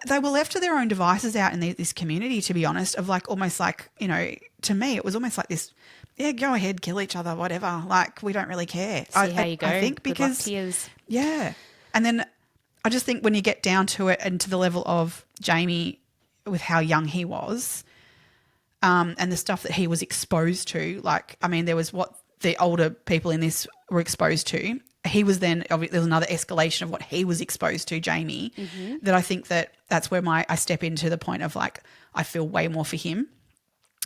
They were left to their own devices out in this community, to be honest, of almost to me, it was almost like this, go ahead, kill each other, whatever. We don't really care. See how you go. I think because, good luck to yous. Yeah. And then I just think when you get down to it and to the level of Jamie with how young he was and the stuff that he was exposed to, there was what the older people in this were exposed to. He was then, there was another escalation of what he was exposed to, Jamie, that I think that's where I step into the point of I feel way more for him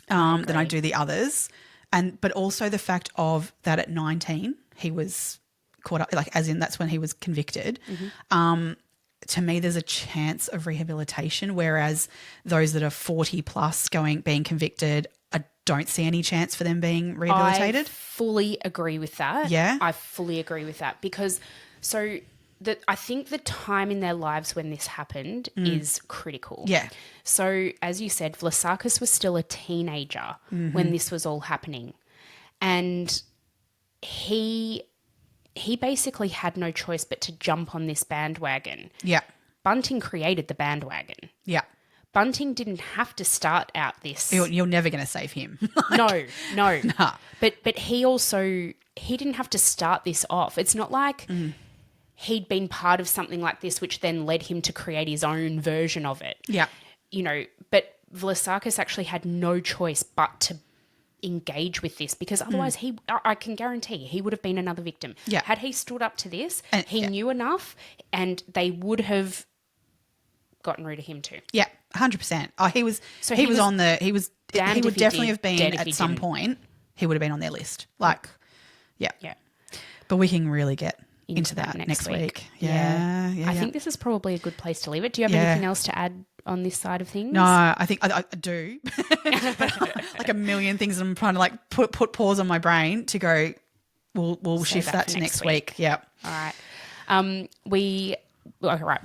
than I do the others. But also the fact of that at 19, he was caught up, as in that's when he was convicted. To me, there's a chance of rehabilitation, whereas those that are 40 plus being convicted, I don't see any chance for them being rehabilitated. I fully agree with that. Yeah. I fully agree with that because I think the time in their lives when this happened is critical. Yeah. So as you said, Vlassakis was still a teenager when this was all happening. And he basically had no choice but to jump on this bandwagon. Yeah. Bunting created the bandwagon. Yeah. Bunting didn't have to start out this. You're never going to save him. No. Nah. But he didn't have to start this off. It's not like he'd been part of something like this, which then led him to create his own version of it. Yeah. But Vlassakis actually had no choice but to engage with this because otherwise I can guarantee he would have been another victim. Yeah. Had he stood up to this, he knew enough and they would have gotten rid of him too. Yeah, 100%. Oh, he would definitely have been at some point. He would have been on their list. Yeah. But we can really get into that next week. Yeah. I think this is probably a good place to leave it. Do you have anything else to add on this side of things? No, I think I do. But a million things. I'm trying to put pause on my brain to go. We'll shift that to next week. Yeah. All right. We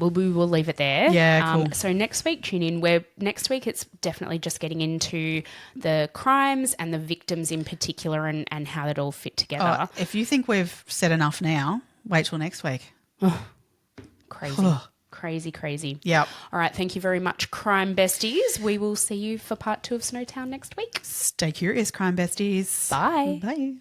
will leave it there. Yeah, cool. So next week, tune in. Next week it's definitely just getting into the crimes and the victims in particular and how it all fit together. If you think we've said enough now, wait till next week. Crazy. Yep. All right. Thank you very much, Crime Besties. We will see you for part 2 of Snowtown next week. Stay curious, Crime Besties. Bye. Bye.